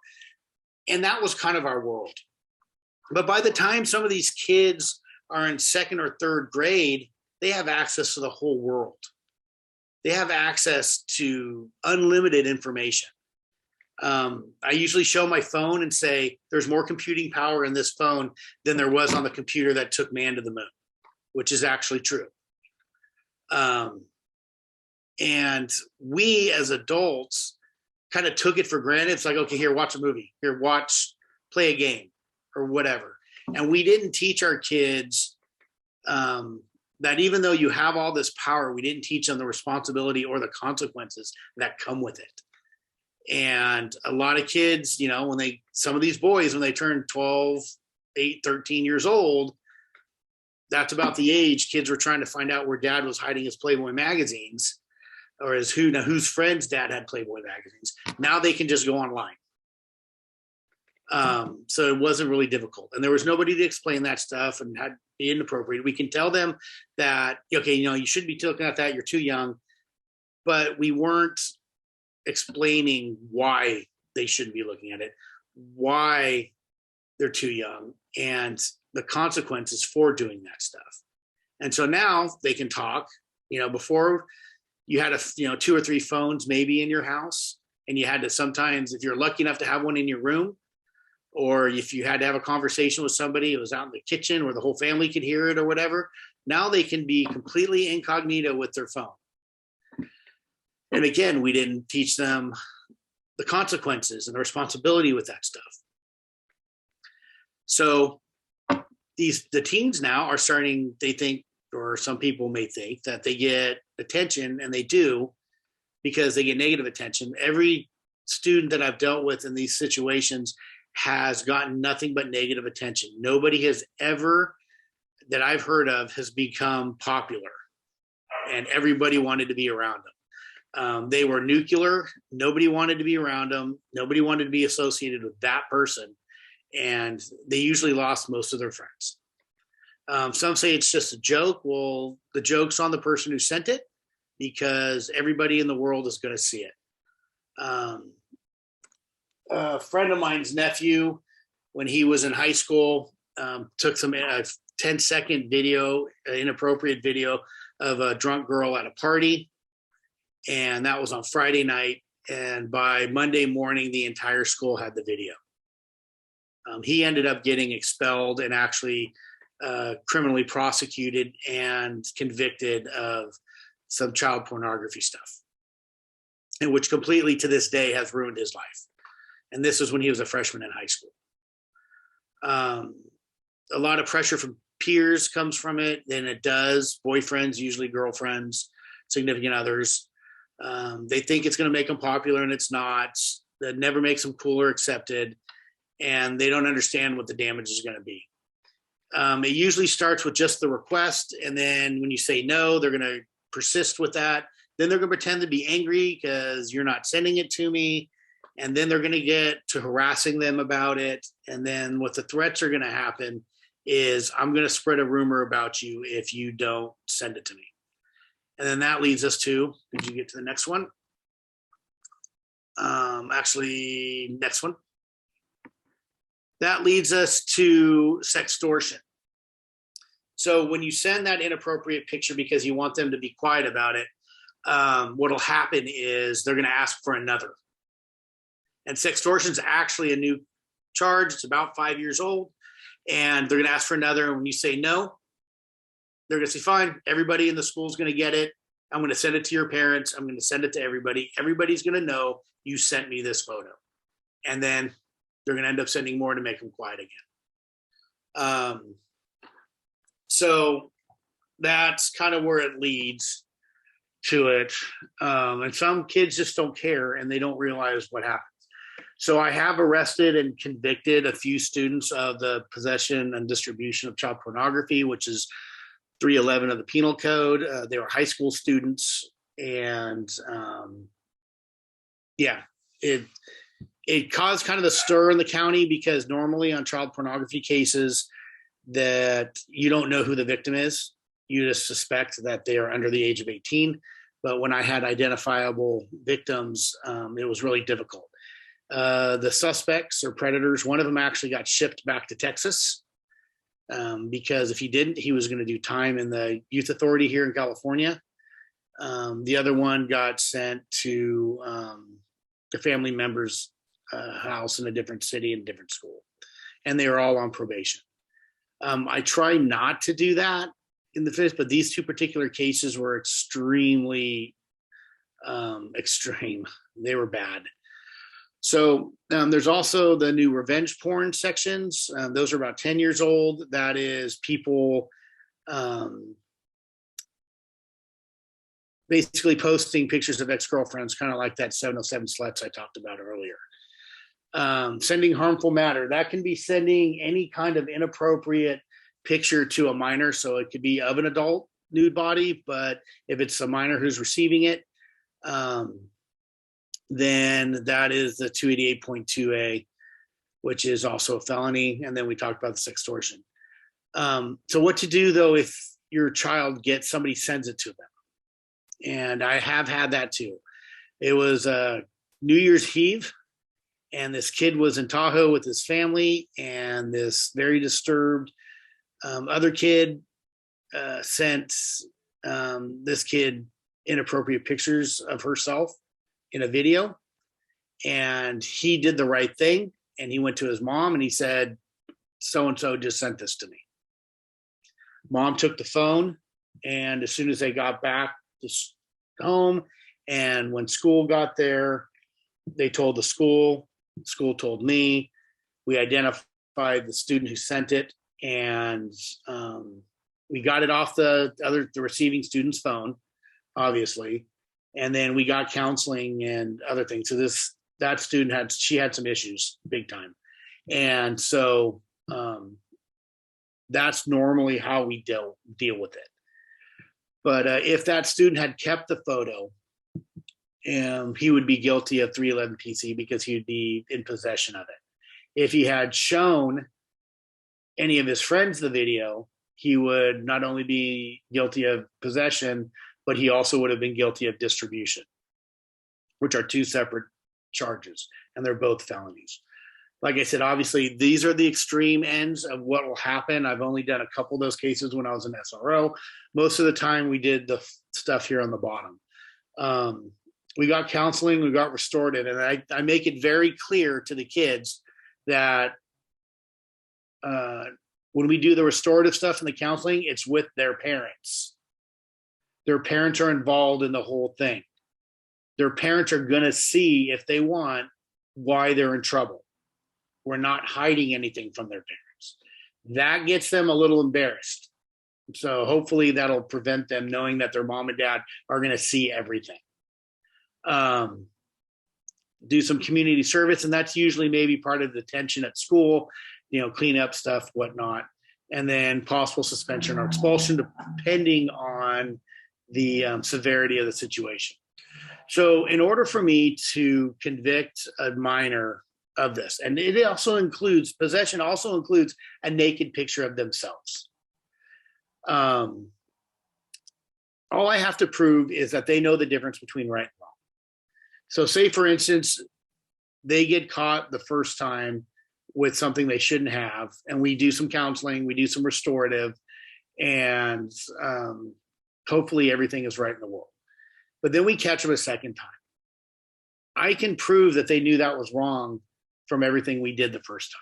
And that was kind of our world. But by the time some of these kids are in 2nd or 3rd grade, they have access to the whole world. They have access to unlimited information. I usually show my phone and say, there's more computing power in this phone than there was on the computer that took man to the moon, which is actually true. And we as adults kind of took it for granted. It's like, okay, here, watch a movie. Here, play a game or whatever. And we didn't teach our kids that even though you have all this power, we didn't teach them the responsibility or the consequences that come with it. And a lot of kids, some of these boys, when they turn 12, 8, 13 years old, that's about the age kids were trying to find out where dad was hiding his Playboy magazines, or whose friend's dad had Playboy magazines. Now they can just go online. So it wasn't really difficult. And there was nobody to explain that stuff and had be inappropriate. We can tell them that, okay, you shouldn't be looking at that. You're too young. But we weren't explaining why they shouldn't be looking at it, why they're too young, and the consequences for doing that stuff. And so now they can talk. Before you had 2 or 3 phones maybe in your house, and you had to sometimes, if you're lucky enough to have one in your room, or if you had to have a conversation with somebody, it was out in the kitchen where the whole family could hear it or whatever. Now they can be completely incognito with their phone. And again, we didn't teach them the consequences and the responsibility with that stuff. So the teens now are starting, they think, or some people may think that they get attention, and they do, because they get negative attention. Every student that I've dealt with in these situations has gotten nothing but negative attention. Nobody has ever, that I've heard of, has become popular, and everybody wanted to be around them. They were nuclear. Nobody wanted to be around them. Nobody wanted to be associated with that person. And they usually lost most of their friends. Some say it's just a joke. Well, the joke's on the person who sent it, because everybody in the world is going to see it. A friend of mine's nephew, when he was in high school, took some 10-second video, inappropriate video of a drunk girl at a party. And that was on Friday night. And by Monday morning, the entire school had the video. He ended up getting expelled and actually criminally prosecuted and convicted of some child pornography stuff, and which completely to this day has ruined his life. And this was when he was a freshman in high school. A lot of pressure from peers comes from it. Then it does. Boyfriends, usually girlfriends, significant others. They think it's going to make them popular, and it's not. that never makes them cool or accepted, and they don't understand what the damage is going to be. It usually starts with just the request, and then when you say no, they're going to persist with that. Then they're going to pretend to be angry because you're not sending it to me, and then they're going to get to harassing them about it. And then what the threats are going to happen is, I'm going to spread a rumor about you if you don't send it to me. And then that leads us to, did you get to the next one? Actually, next one. That leads us to sextortion. So when you send that inappropriate picture because you want them to be quiet about it, what'll happen is they're going to ask for another. And sextortion is actually a new charge. It's about 5 years old, and they're going to ask for another. And when you say no, they're going to say, fine, everybody in the school is going to get it. I'm going to send it to your parents. I'm going to send it to everybody. Everybody's going to know you sent me this photo. And then they're going to end up sending more to make them quiet again. So that's kind of where it leads to it. And some kids just don't care, and they don't realize what happens. So I have arrested and convicted a few students of the possession and distribution of child pornography, which is 311 of the penal code. They were high school students, and it caused kind of a stir in the county, because normally on child pornography cases that you don't know who the victim is. You just suspect that they are under the age of 18. But when I had identifiable victims, it was really difficult. The suspects or predators, one of them actually got shipped back to Texas, because if he didn't, he was going to do time in the youth authority here in California. The other one got sent to the family member's house in a different city and a different school, and they were all on probation. I try not to do that in the fifth, but these two particular cases were extremely extreme. They were bad. So there's also the new revenge porn sections. Those are about 10 years old. That is people basically posting pictures of ex-girlfriends, kind of like that 707 sluts I talked about earlier. Sending harmful matter. That can be sending any kind of inappropriate picture to a minor. So it could be of an adult nude body, but if it's a minor who's receiving it, then that is the 288.2A, which is also a felony. And then we talked about the sextortion. So what to do though if your child somebody sends it to them? And I have had that too. It was New Year's Eve, and this kid was in Tahoe with his family, and this very disturbed other kid sent this kid inappropriate pictures of herself in a video. And he did the right thing, and he went to his mom and he said, so-and-so just sent this to me. Mom took the phone, and as soon as they got back to home, and when school got there, they told the school told me. We identified the student who sent it, and we got it off the receiving student's phone, obviously, and then we got counseling and other things. So that student had some issues, big time, and so that's normally how we deal with it. But if that student had kept the photo, he would be guilty of 311 PC, because he would be in possession of it. If he had shown any of his friends the video, he would not only be guilty of possession, but he also would have been guilty of distribution, which are two separate charges, and they're both felonies. Like I said, obviously, these are the extreme ends of what will happen. I've only done a couple of those cases when I was in SRO. Most of the time, we did the stuff here on the bottom. We got counseling, we got restorative, and I make it very clear to the kids that when we do the restorative stuff and the counseling, it's with their parents. Their parents are involved in the whole thing. Their parents are going to see, if they want, why they're in trouble. We're not hiding anything from their parents. That gets them a little embarrassed. So hopefully that'll prevent them knowing that their mom and dad are going to see everything. do some community service, and that's usually maybe part of the detention at school, clean up stuff, whatnot, and then possible suspension or expulsion depending on the severity of the situation. So in order for me to convict a minor of this, and it also includes, possession also includes a naked picture of themselves. All I have to prove is that they know the difference between right and wrong. So say, for instance, they get caught the first time with something they shouldn't have, and we do some counseling, we do some restorative, and hopefully everything is right in the world. But then we catch them a second time. I can prove that they knew that was wrong from everything we did the first time.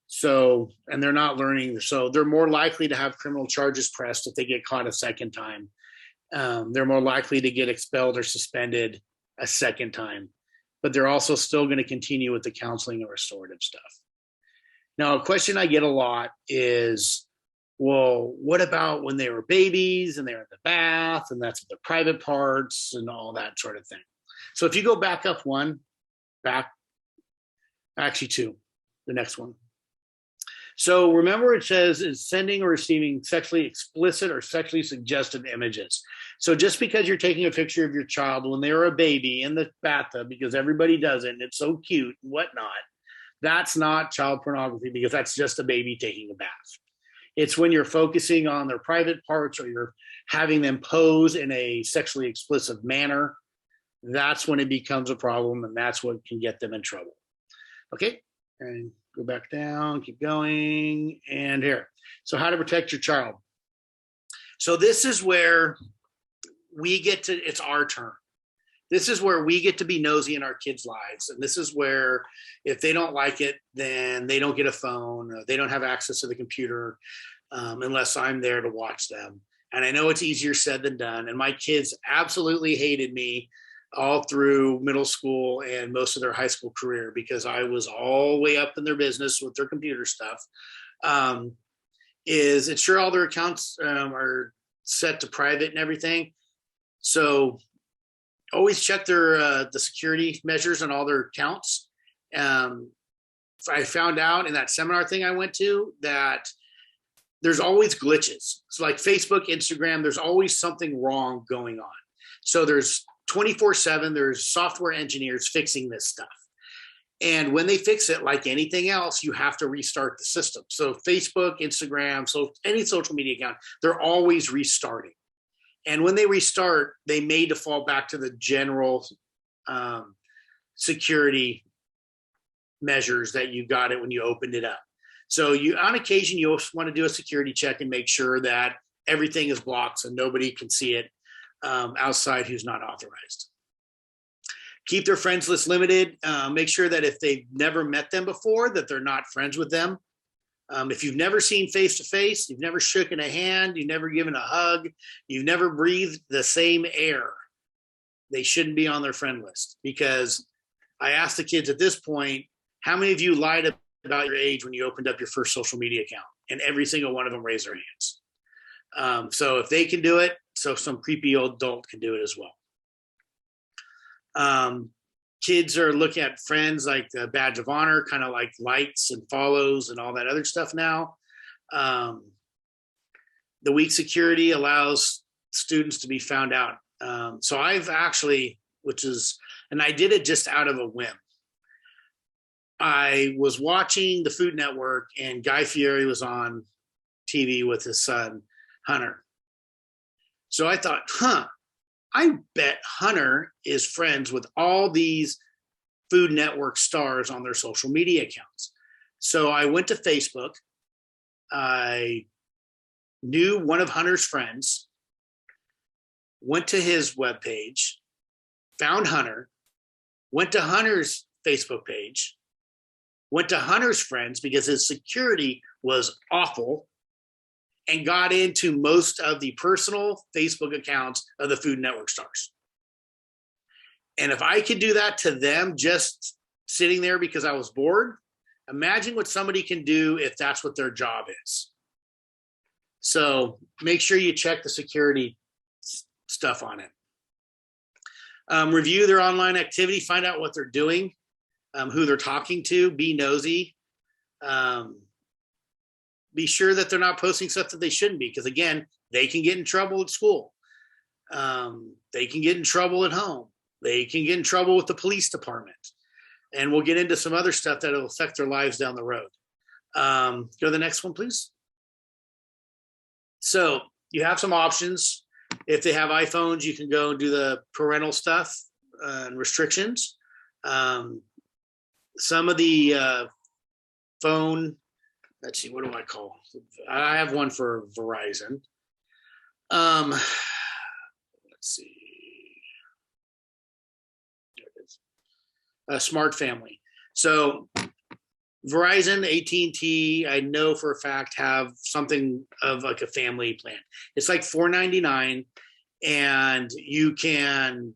So, and they're not learning. So they're more likely to have criminal charges pressed if they get caught a second time. They're more likely to get expelled or suspended a second time, but they're also still going to continue with the counseling and restorative stuff. Now, a question I get a lot is, well, what about when they were babies and they were in the bath and that's the private parts and all that sort of thing? So if you go back up one, actually two, the next one. So remember, it says is sending or receiving sexually explicit or sexually suggestive images. So just because you're taking a picture of your child when they were a baby in the bathtub, because everybody does it and it's so cute and whatnot, that's not child pornography, because that's just a baby taking a bath. It's when you're focusing on their private parts or you're having them pose in a sexually explicit manner. That's when it becomes a problem, and that's what can get them in trouble. Okay, and go back down, keep going, and here. So how to protect your child. So this is where we get to, it's our turn. This is where we get to be nosy in our kids' lives. And this is where if they don't like it, then they don't get a phone, or they don't have access to the computer unless I'm there to watch them. And I know it's easier said than done. And my kids absolutely hated me all through middle school and most of their high school career, because I was all the way up in their business with their computer stuff. Is it's sure all their accounts are set to private and everything. So always check their the security measures on all their accounts. I found out in that seminar thing I went to that there's always glitches. So like Facebook, Instagram, there's always something wrong going on. So there's 24/7, there's software engineers fixing this stuff. And when they fix it, like anything else, you have to restart the system. So Facebook, Instagram, so any social media account, they're always restarting. And when they restart, they may default back to the general security measures that you got it when you opened it up. So you, on occasion, you want to do a security check and make sure that everything is blocked so nobody can see it outside who's not authorized. Keep their friends list limited. Make sure that if they've never met them before, that they're not friends with them. If you've never seen face-to-face, you've never shaken a hand, you've never given a hug, you've never breathed the same air, they shouldn't be on their friend list. Because I asked the kids at this point, how many of you lied about your age when you opened up your first social media account? And every single one of them raised their hands. So if they can do it, so some creepy old adult can do it as well. Kids are looking at friends like the badge of honor, kind of like likes and follows and all that other stuff now. The weak security allows students to be found out. So I've actually, and I did it just out of a whim. I was watching the Food Network and Guy Fieri was on TV with his son, Hunter. So I thought, I bet Hunter is friends with all these Food Network stars on their social media accounts. So I went to Facebook. I knew one of Hunter's friends, went to his webpage, found Hunter, went to Hunter's Facebook page, went to Hunter's friends because his security was awful, and got into most of the personal Facebook accounts of the Food Network stars. And if I could do that to them just sitting there because I was bored, imagine what somebody can do if that's what their job is. So make sure you check the security stuff on it. Review their online activity, find out what they're doing, who they're talking to, be nosy. Be sure that they're not posting stuff that they shouldn't be, because again, they can get in trouble at school. They can get in trouble at home. They can get in trouble with the police department. And we'll get into some other stuff that will affect their lives down the road. Go to the next one, please. So you have some options. If they have iPhones, you can go and do the parental stuff and restrictions. Some of the phone, let's see, what do I call? I have one for Verizon. Let's see. There it is. Smart Family. So Verizon, AT&T, I know for a fact have something of like a family plan. It's like $4.99, and you can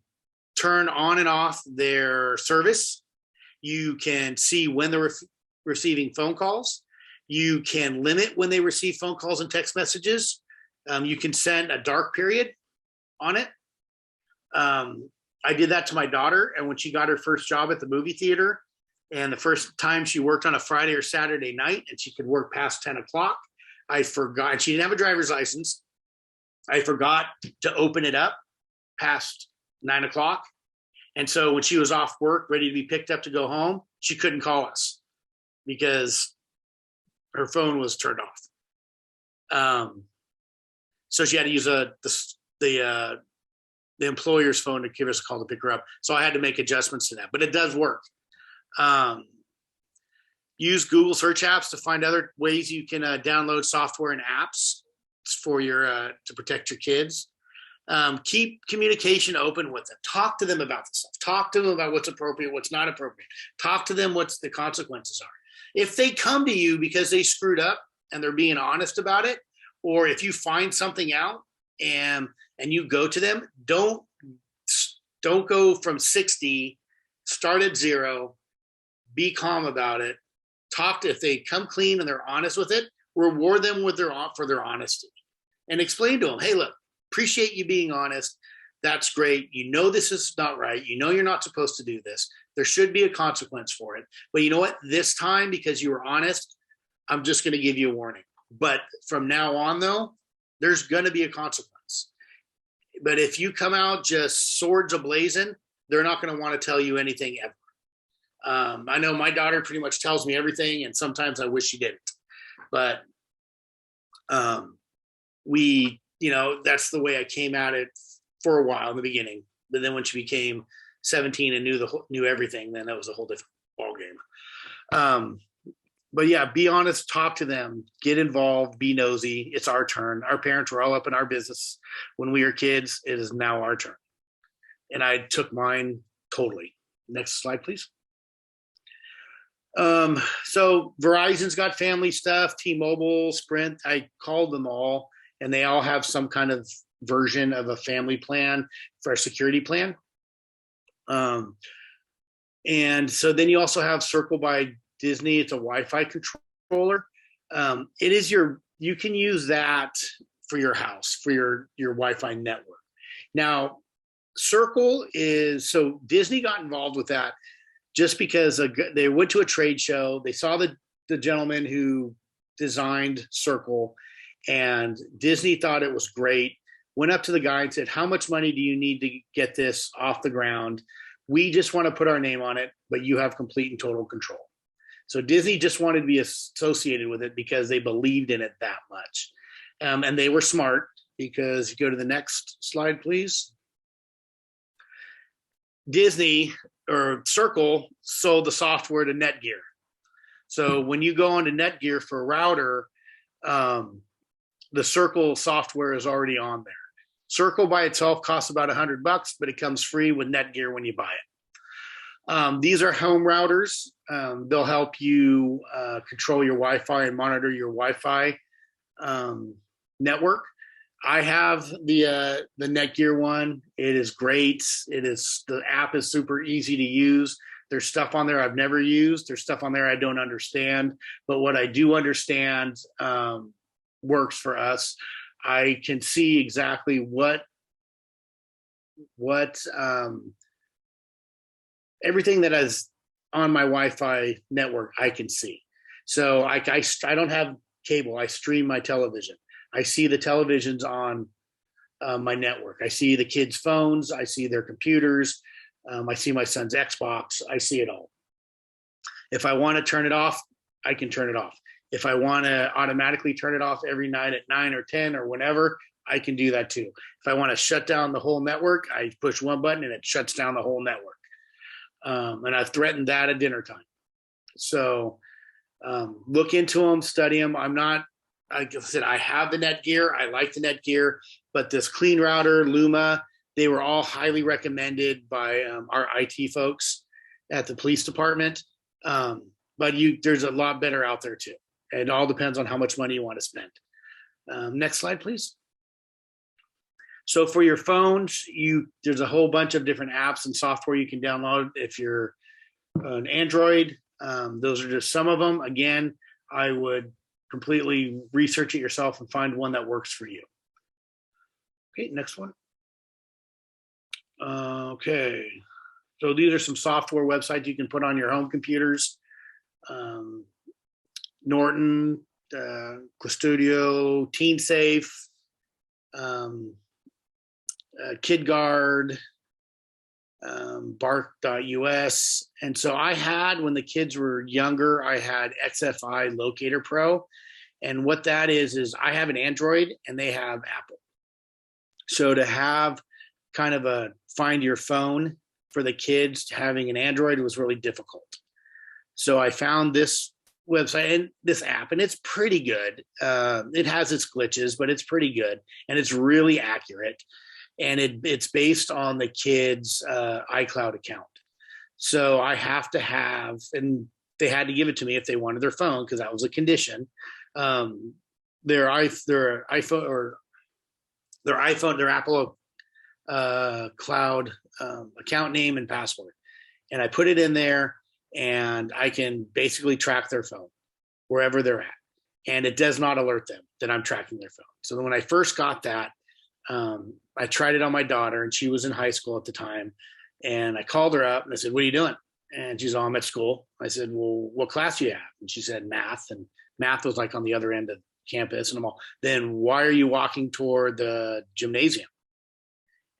turn on and off their service. You can see when they're receiving phone calls. You can limit when they receive phone calls and text messages. You can send a dark period on it. I did that to my daughter, and when she got her first job at the movie theater, and the first time she worked on a Friday or Saturday night, and she could work past 10 o'clock, I forgot, she didn't have a driver's license. I forgot to open it up past 9 o'clock. And so when she was off work, ready to be picked up to go home, she couldn't call us because her phone was turned off. So she had to use the employer's phone to give us a call to pick her up. So I had to make adjustments to that, but it does work. Use Google search apps to find other ways you can download software and apps for your to protect your kids. Keep communication open with them. Talk to them about this stuff. Talk to them about what's appropriate, what's not appropriate. Talk to them what the consequences are. If they come to you because they screwed up and they're being honest about it, or if you find something out and you go to them, don't go from 60, start at 0, be calm about it. If they come clean and they're honest with it, reward them for their honesty, and explain to them, hey, look, appreciate you being honest. That's great. You know this is not right. You know you're not supposed to do this. There should be a consequence for it. But you know what? This time, because you were honest, I'm just going to give you a warning. But from now on, though, there's going to be a consequence. But if you come out just swords ablazing, they're not going to want to tell you anything ever. I know my daughter pretty much tells me everything, and sometimes I wish she didn't. But that's the way I came at it for a while in the beginning. But then when she became 17 and knew everything, then that was a whole different ballgame. But yeah, be honest, talk to them, get involved, be nosy. It's our turn. Our parents were all up in our business when we were kids. It is now our turn. And I took mine totally. Next slide, please. So Verizon's got family stuff, T-Mobile, Sprint. I called them all, and they all have some kind of version of a family plan for a security plan. And so then you also have Circle by Disney. It's a Wi-Fi controller. You can use that for your house, for your Wi-Fi network. Now, Circle so Disney got involved with that just because they went to a trade show. They saw the gentleman who designed Circle, and Disney thought it was great. Went up to the guy and said, how much money do you need to get this off the ground? We just want to put our name on it, but you have complete and total control. So Disney just wanted to be associated with it because they believed in it that much. And they were smart, because you go to the next slide, please. Disney or Circle sold the software to Netgear. So when you go onto Netgear for a router, the Circle software is already on there. Circle by itself costs about $100, but it comes free with Netgear when you buy it. These are home routers. They'll help you control your Wi-Fi and monitor your Wi-Fi network. I have the Netgear one. It is great. The app is super easy to use. There's stuff on there I've never used. There's stuff on there I don't understand. But what I do understand works for us. I can see exactly what what everything that is on my Wi-Fi network, I can see. So I don't have cable. I stream my television. I see the televisions on my network. I see the kids' phones. I see their computers. I see my son's Xbox. I see it all. If I want to turn it off, I can turn it off. If I want to automatically turn it off every night at 9 or 10 or whenever, I can do that too. If I want to shut down the whole network, I push one button and it shuts down the whole network. And I've threatened that at dinner time. So look into them, study them. I'm not, like I said, I have the Netgear. I like the Netgear, but this Clean Router, Luma, they were all highly recommended by our IT folks at the police department. But there's a lot better out there too. It all depends on how much money you want to spend. Next slide, please. So for your phones, there's a whole bunch of different apps and software you can download. If you're an Android, those are just some of them. Again, I would completely research it yourself and find one that works for you. Okay, next one. Okay, so these are some software websites you can put on your home computers. Norton, Clustudio, TeenSafe, KidGuard, Bark.us. And so I had, when the kids were younger, I had XFI Locator Pro. And what that is I have an Android and they have Apple. So to have kind of a find your phone for the kids having an Android was really difficult. So I found this website and this app, and it's pretty good. It has its glitches, but it's pretty good. And it's really accurate. And it's based on the kids' iCloud account. So I have to have, and they had to give it to me if they wanted their phone, because that was a condition. Their Apple cloud account name and password. And I put it in there, and I can basically track their phone wherever they're at. And it does not alert them that I'm tracking their phone. So when I first got that, I tried it on my daughter, and she was in high school at the time. And I called her up and I said, "What are you doing?" And she's, "Oh, I'm at school." I said, "Well, what class do you have?" And she said, "Math." And math was like on the other end of campus. And I'm all, "Then why are you walking toward the gymnasium?"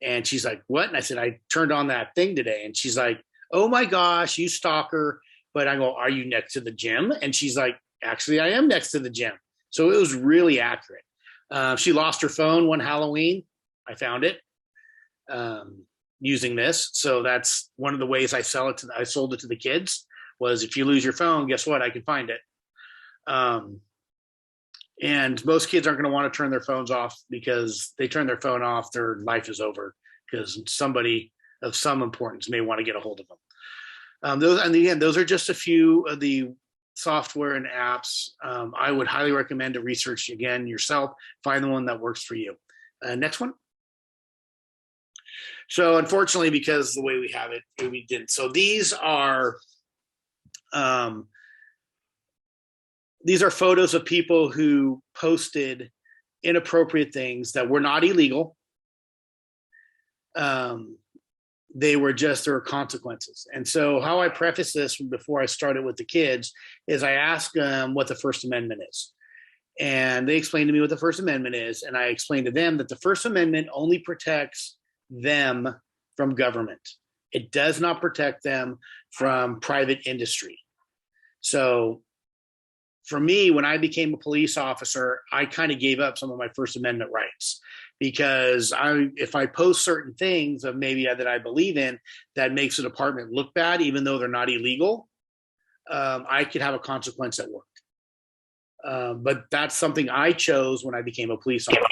And she's like, "What?" And I said, "I turned on that thing today." And she's like, "Oh my gosh, you stalker." But I go, "Are you next to the gym?" And she's like, "Actually, I am next to the gym." So it was really accurate. She lost her phone one Halloween. I found it using this. So that's one of the ways I sold it to the kids, was if you lose your phone, guess what? I can find it. And most kids aren't going to want to turn their phones off, because they turn their phone off, their life is over, because somebody of some importance may want to get a hold of them. Those are just a few of the software and apps. I would highly recommend to research again yourself, find the one that works for you. Next one. So unfortunately, because the way we have it, we didn't. So these are photos of people who posted inappropriate things that were not illegal. There were consequences. And so how I preface this before I started with the kids is I ask them what the First Amendment is. And they explained to me what the First Amendment is. And I explained to them that the First Amendment only protects them from government. It does not protect them from private industry. So for me, when I became a police officer, I kind of gave up some of my First Amendment rights, because if I post certain things of maybe that I believe in that makes the department look bad, even though they're not illegal, I could have a consequence at work. But that's something I chose when I became a police officer.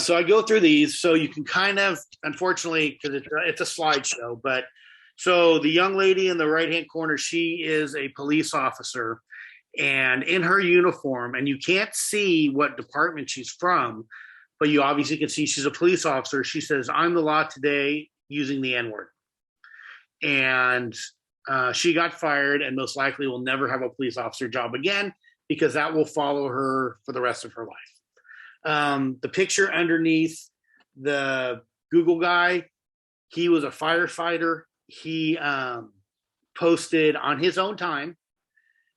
So I go through these so you can kind of, unfortunately, because it's a slideshow, but so the young lady in the right-hand corner, she is a police officer, and in her uniform, and you can't see what department she's from, but you obviously can see she's a police officer. She says, "I'm the law today," using the N-word. And she got fired, and most likely will never have a police officer job again, because that will follow her for the rest of her life. The picture underneath The Google guy, he was a firefighter. He posted on his own time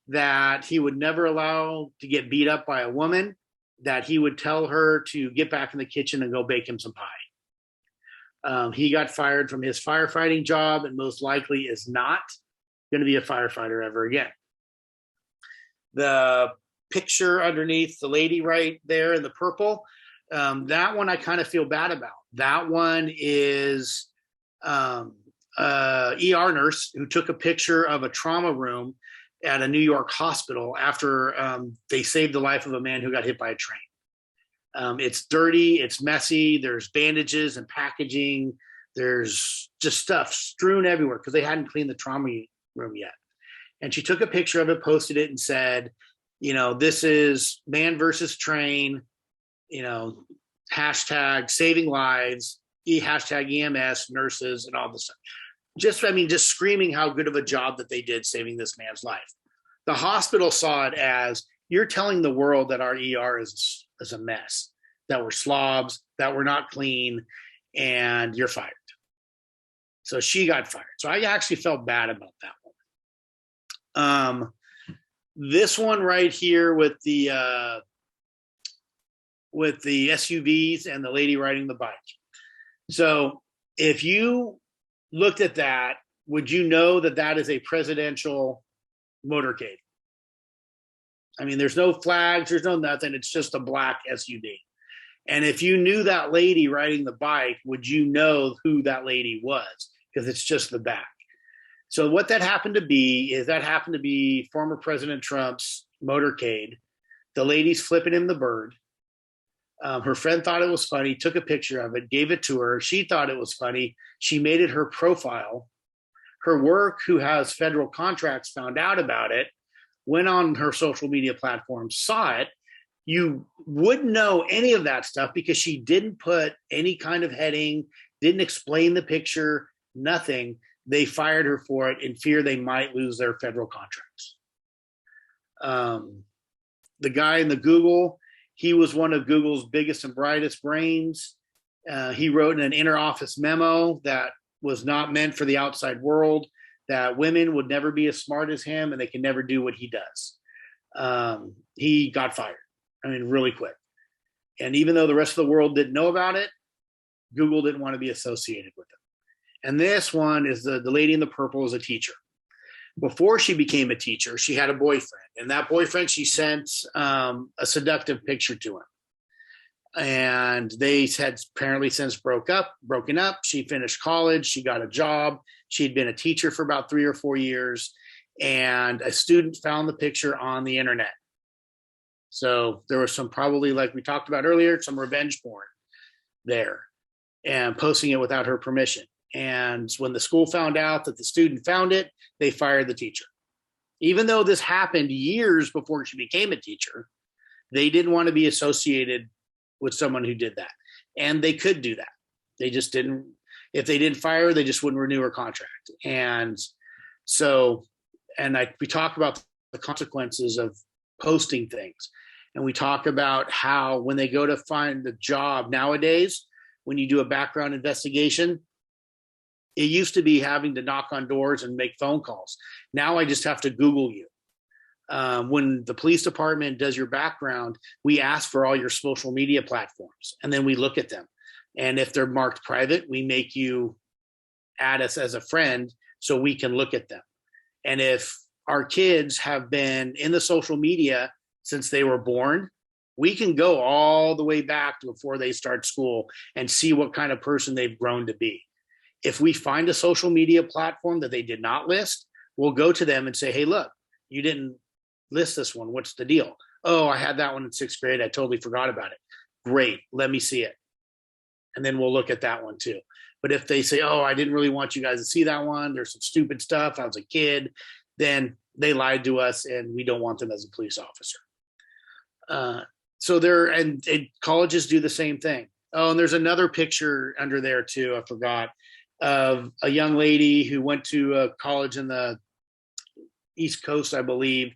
that he would never allow to get beat up by a woman, that he would tell her to get back in the kitchen and go bake him some pie. He got fired from his firefighting job and most likely is not going to be a firefighter ever again. The picture underneath the lady right there in the purple, that one I kind of feel bad about. That one is ER nurse who took a picture of a trauma room at a New York hospital after they saved the life of a man who got hit by a train. It's dirty, it's messy, there's bandages and packaging, there's just stuff strewn everywhere because they hadn't cleaned the trauma room yet. And she took a picture of it, posted it, and said, this is man versus train, hashtag saving lives, hashtag EMS, nurses, and all this stuff. Just screaming how good of a job that they did saving this man's life. The hospital saw it as, you're telling the world that our ER is a mess, that we're slobs, that we're not clean, and you're fired. So she got fired. So I actually felt bad about that one. This one right here with the SUVs and the lady riding the bike. So if you looked at that, would you know that that is a presidential motorcade? I mean, there's no flags, there's no nothing. It's just a black SUV. And if you knew that lady riding the bike, would you know who that lady was? Because it's just the back. So what that happened to be former President Trump's motorcade. The lady's flipping him the bird. Her friend thought it was funny, took a picture of it, gave it to her. She thought it was funny. She made it her profile. Her work, who has federal contracts, found out about it, went on her social media platform, saw it. You wouldn't know any of that stuff because she didn't put any kind of heading, didn't explain the picture, nothing. They fired her for it in fear they might lose their federal contracts. The guy in the Google, he was one of Google's biggest and brightest brains. He wrote in an inter-office memo that was not meant for the outside world, that women would never be as smart as him and they can never do what he does. He got fired, really quick. And even though the rest of the world didn't know about it, Google didn't want to be associated with him. And this one is the lady in the purple is a teacher. Before she became a teacher, she had a boyfriend. And that boyfriend, she sent a seductive picture to him. And they had apparently since broken up. She finished college. She got a job. She'd been a teacher for about 3 or 4 years. And a student found the picture on the internet. So there was some, probably like we talked about earlier, some revenge porn there and posting it without her permission. And when the school found out that the student found it, they fired the teacher. Even though this happened years before she became a teacher, they didn't want to be associated with someone who did that. And they could do that. They just didn't. If they didn't fire her, they just wouldn't renew her contract. And so, we talk about the consequences of posting things. And we talk about how when they go to find the job nowadays, when you do a background investigation, it used to be having to knock on doors and make phone calls. Now I just have to Google you. When the police department does your background, we ask for all your social media platforms, and then we look at them. And if they're marked private, we make you add us as a friend so we can look at them. And if our kids have been in the social media since they were born, we can go all the way back to before they start school and see what kind of person they've grown to be. If we find a social media platform that they did not list, we'll go to them and say, hey, look, you didn't list this one. What's the deal? Oh, I had that one in 6th grade. I totally forgot about it. Great. Let me see it. And then we'll look at that one too. But if they say, oh, I didn't really want you guys to see that one, there's some stupid stuff, I was a kid, then they lied to us and we don't want them as a police officer. And colleges do the same thing. Oh, and there's another picture under there too, I forgot, of a young lady who went to a college in the East Coast, I believe,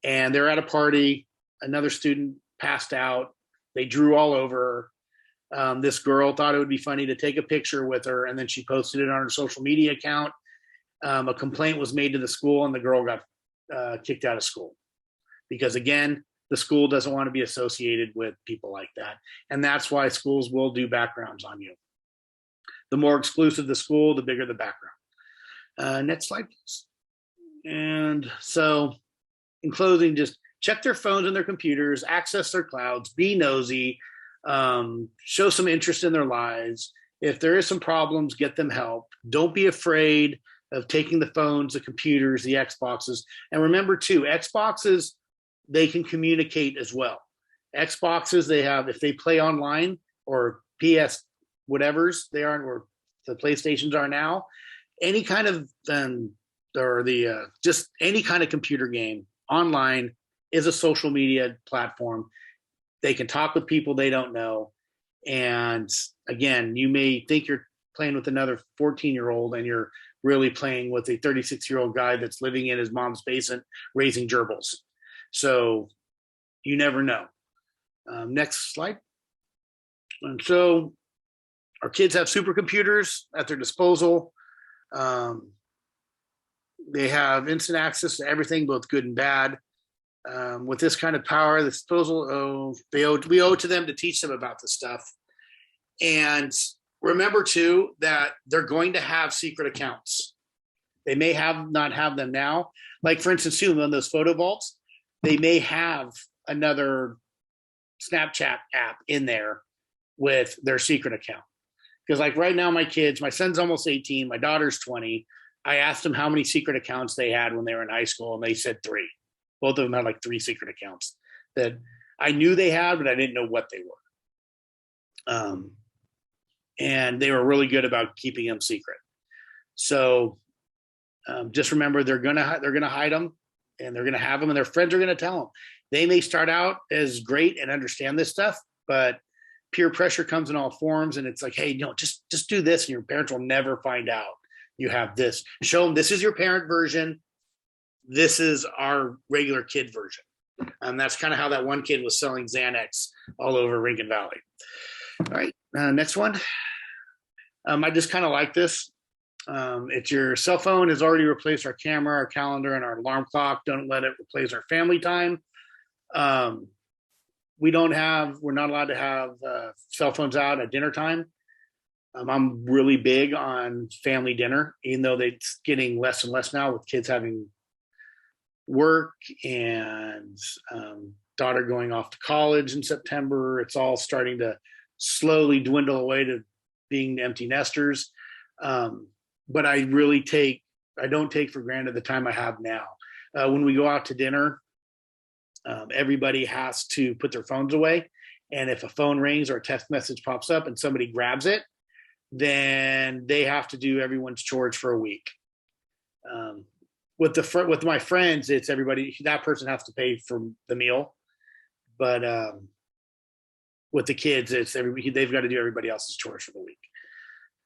and they're at a party. Another student passed out. They drew all over This girl thought it would be funny to take a picture with her, and then she posted it on her social media account. A complaint was made to the school, and the girl got kicked out of school because, again, the school doesn't want to be associated with people like that. And that's why schools will do backgrounds on you. The more exclusive the school, the bigger the background. Next slide, please. And so in closing, just check their phones and their computers, access their clouds, be nosy, show some interest in their lives. If there is some problems, get them help. Don't be afraid of taking the phones, the computers, the Xboxes. And remember too, Xboxes, they can communicate as well. Xboxes, they have, if they play online, or PS whatever's they are, or the PlayStations are now, any kind of just any kind of computer game online is a social media platform. They can talk with people they don't know. And again, you may think you're playing with another 14-year-old and you're really playing with a 36-year-old guy that's living in his mom's basement raising gerbils. So you never know. Next slide. And so our kids have supercomputers at their disposal. They have instant access to everything, both good and bad. With this kind of power, the disposal, we owe to them to teach them about this stuff. And remember too that they're going to have secret accounts. They may not have them now. Like for instance, too, on those photo vaults, they may have another Snapchat app in there with their secret account. Because like right now, my son's almost 18, my daughter's 20. I asked them how many secret accounts they had when they were in high school, and they said 3. Both of them had like 3 secret accounts that I knew they had, but I didn't know what they were. And they were really good about keeping them secret. So just remember, they're gonna hide them, and they're gonna have them, and their friends are gonna tell them. They may start out as great and understand this stuff, but peer pressure comes in all forms, and it's like, hey, just do this, and your parents will never find out you have this. Show them this is your parent version. This is our regular kid version. And that's kind of how that one kid was selling Xanax all over Lincoln Valley. All right, next one. I just kind of like this. It's your cell phone has already replaced our camera, our calendar, and our alarm clock. Don't let it replace our family time. We're not allowed to have cell phones out at dinner time. I'm really big on family dinner, even though it's getting less and less now with kids having work and daughter going off to college in September. It's all starting to slowly dwindle away to being empty nesters. But I don't take for granted the time I have now. When we go out to dinner, everybody has to put their phones away. And if a phone rings or a text message pops up and somebody grabs it, then they have to do everyone's chores for a week. With my friends, it's everybody, that person has to pay for the meal. But with the kids, it's they've got to do everybody else's chores for the week.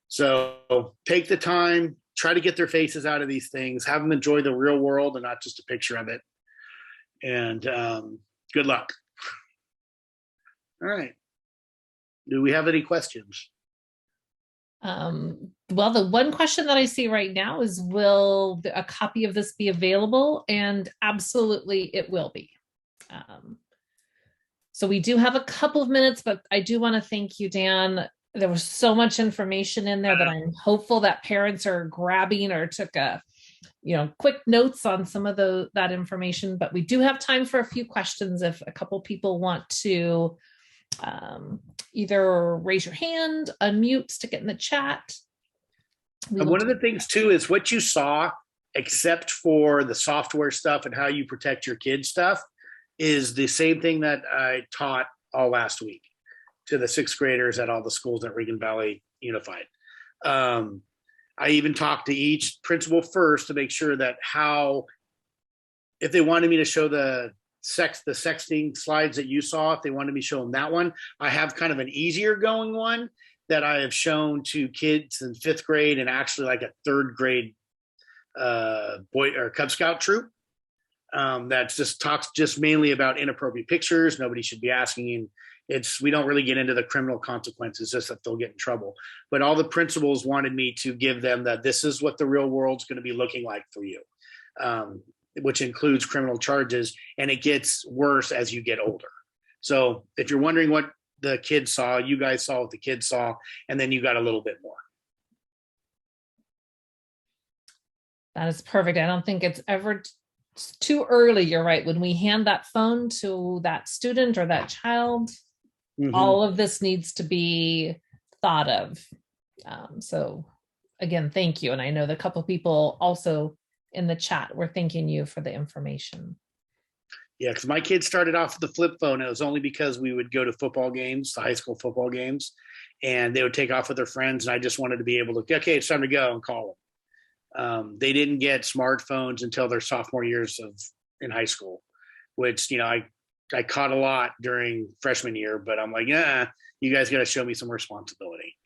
So take the time, try to get their faces out of these things, have them enjoy the real world and not just a picture of it. And good luck. All right. Do we have any questions? Well, the one question that I see right now is, will a copy of this be available? And absolutely it will be. So we do have a couple of minutes, but I do want to thank you, Dan. There was so much information in there that I'm hopeful that parents are grabbing or took quick notes on some of that information. But we do have time for a few questions if a couple people want to either raise your hand, unmute, stick it in the chat. One of the things too is what you saw, except for the software stuff and how you protect your kids stuff, is the same thing that I taught all last week to the 6th graders at all the schools at Regan Valley Unified. I even talked to each principal first to make sure that if they wanted me to show the sexting slides that you saw, if they wanted me to show them that one, I have kind of an easier going one that I have shown to kids in 5th grade and actually like a 3rd grade boy or Cub Scout troop. That just talks mainly about inappropriate pictures. Nobody should be asking We don't really get into the criminal consequences, just that they'll get in trouble. But all the principals wanted me to give them that this is what the real world's going to be looking like for you, which includes criminal charges, and it gets worse as you get older. So if you're wondering what the kids saw, you guys saw what the kids saw, and then you got a little bit more. That is perfect. I don't think it's ever too early. You're right. When we hand that phone to that student or that child, all of this needs to be thought of. So again, thank you. And I know that a couple of people also in the chat were thanking you for the information. Yeah, because my kids started off with the flip phone. It was only because we would go to football games, the high school football games, and they would take off with their friends. And I just wanted to be able to, okay, it's time to go, and call them. They didn't get smartphones until their sophomore years in high school, which, you know, I caught a lot during freshman year, but I'm like, yeah, you guys got to show me some responsibility,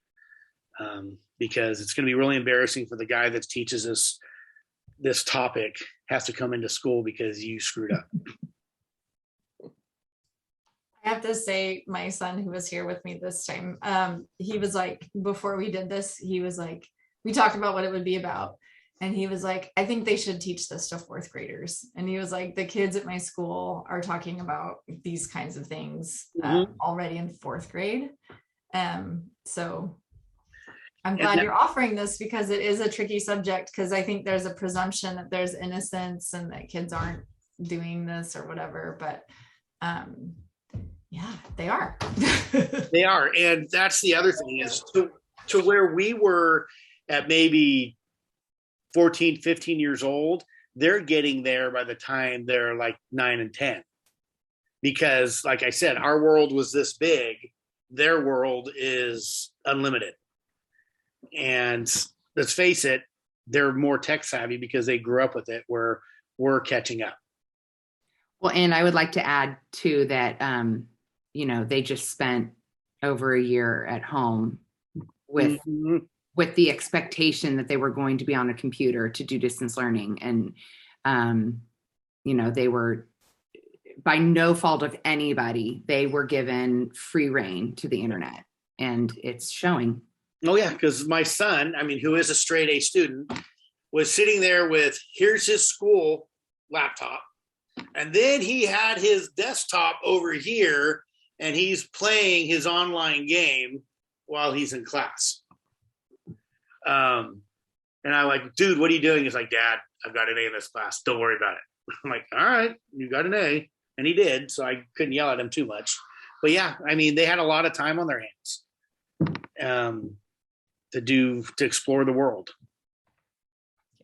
because it's going to be really embarrassing for the guy that teaches us this topic has to come into school because you screwed up. I have to say, my son who was here with me this time, he was like, before we did this, he was like, we talked about what it would be about. And he was like, I think they should teach this to fourth graders. And he was like, the kids at my school are talking about these kinds of things already in fourth grade. So I'm glad you're offering this, because it is a tricky subject, because I think there's a presumption that there's innocence and that kids aren't doing this or whatever. But yeah, they are. They are. And that's the other thing is to where we were at maybe 14, 15 years old, they're getting there by the time they're like 9 and 10. Because like I said, our world was this big, their world is unlimited. And let's face it, they're more tech savvy because they grew up with it, where we're catching up. Well, and I would like to add too that, you know, they just spent over a year at home with the expectation that they were going to be on a computer to do distance learning. And, you know, they were, by no fault of anybody, they were given free reign to the internet, and it's showing. Oh yeah, because my son, I mean, who is a straight A student, was sitting there with, here's his school laptop, and then he had his desktop over here, and he's playing his online game while he's in class. And I'm like, dude, what are you doing? He's like, Dad, I've got an A in this class. Don't worry about it. I'm like, all right, you got an A. And he did, so I couldn't yell at him too much. But yeah, I mean, they had a lot of time on their hands to explore the world.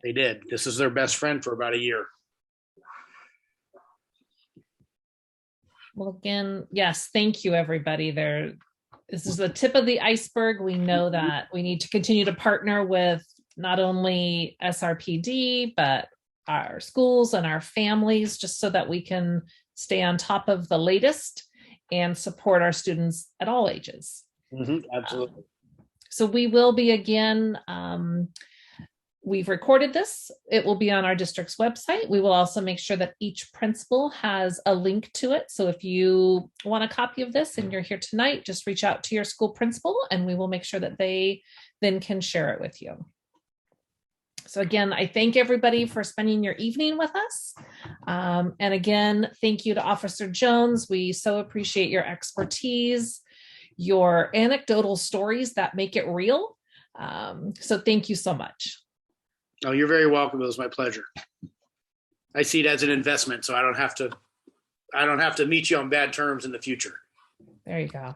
They did. This is their best friend for about a year. Well, again, yes, thank you, everybody. This is the tip of the iceberg. We know that we need to continue to partner with not only SRPD, but our schools and our families, just so that we can stay on top of the latest and support our students at all ages. Absolutely. So we will be again, we've recorded this. It will be on our district's website. We will also make sure that each principal has a link to it. So if you want a copy of this and you're here tonight, just reach out to your school principal and we will make sure that they then can share it with you. So again, I thank everybody for spending your evening with us. And again, thank you to Officer Jones. We so appreciate your expertise, your anecdotal stories that make it real. So thank you so much. Oh, you're very welcome. It was my pleasure. I see it as an investment, so I don't have to meet you on bad terms in the future. There you go.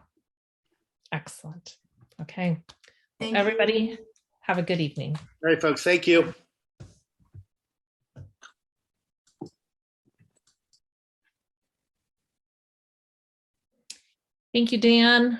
Excellent. Okay. Thank Everybody, you. have a good evening. All right, folks. Thank you. Thank you, Dan.